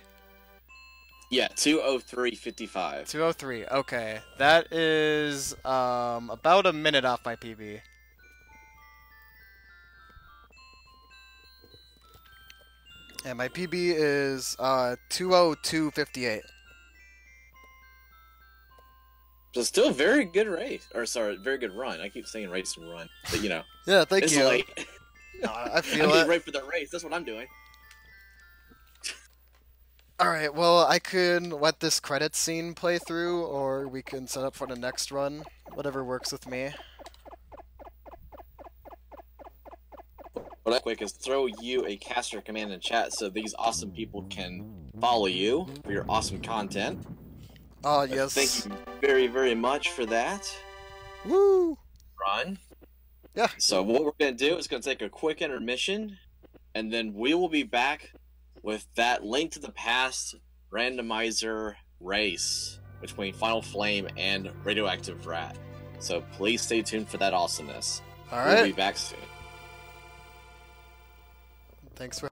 S1: Yeah, 2:03:55.
S2: 2:03. Okay, that is about a minute off my PB. And my PB is 2:02:58.
S1: So still very good race, or sorry, very good run. I keep saying race and run, but you know.
S2: Yeah, thank
S1: it's
S2: you.
S1: Late.
S2: No, I feel
S1: I'm
S2: it.
S1: getting ready for the race. That's what I'm doing.
S2: Alright, well, I could let this credit scene play through, or we can set up for the next run. Whatever works with me.
S1: What I quick is throw you a caster command in chat so these awesome people can follow you for your awesome content.
S2: Oh, yes.
S1: Thank you very, very much for that.
S2: Woo!
S1: Run.
S2: Yeah.
S1: So what we're going to do is going to take a quick intermission, and then we will be back with that Link to the Past randomizer race between Final Flame and Radioactive Rat. So please stay tuned for that awesomeness.
S2: All right.
S1: We'll be back soon.
S2: Thanks for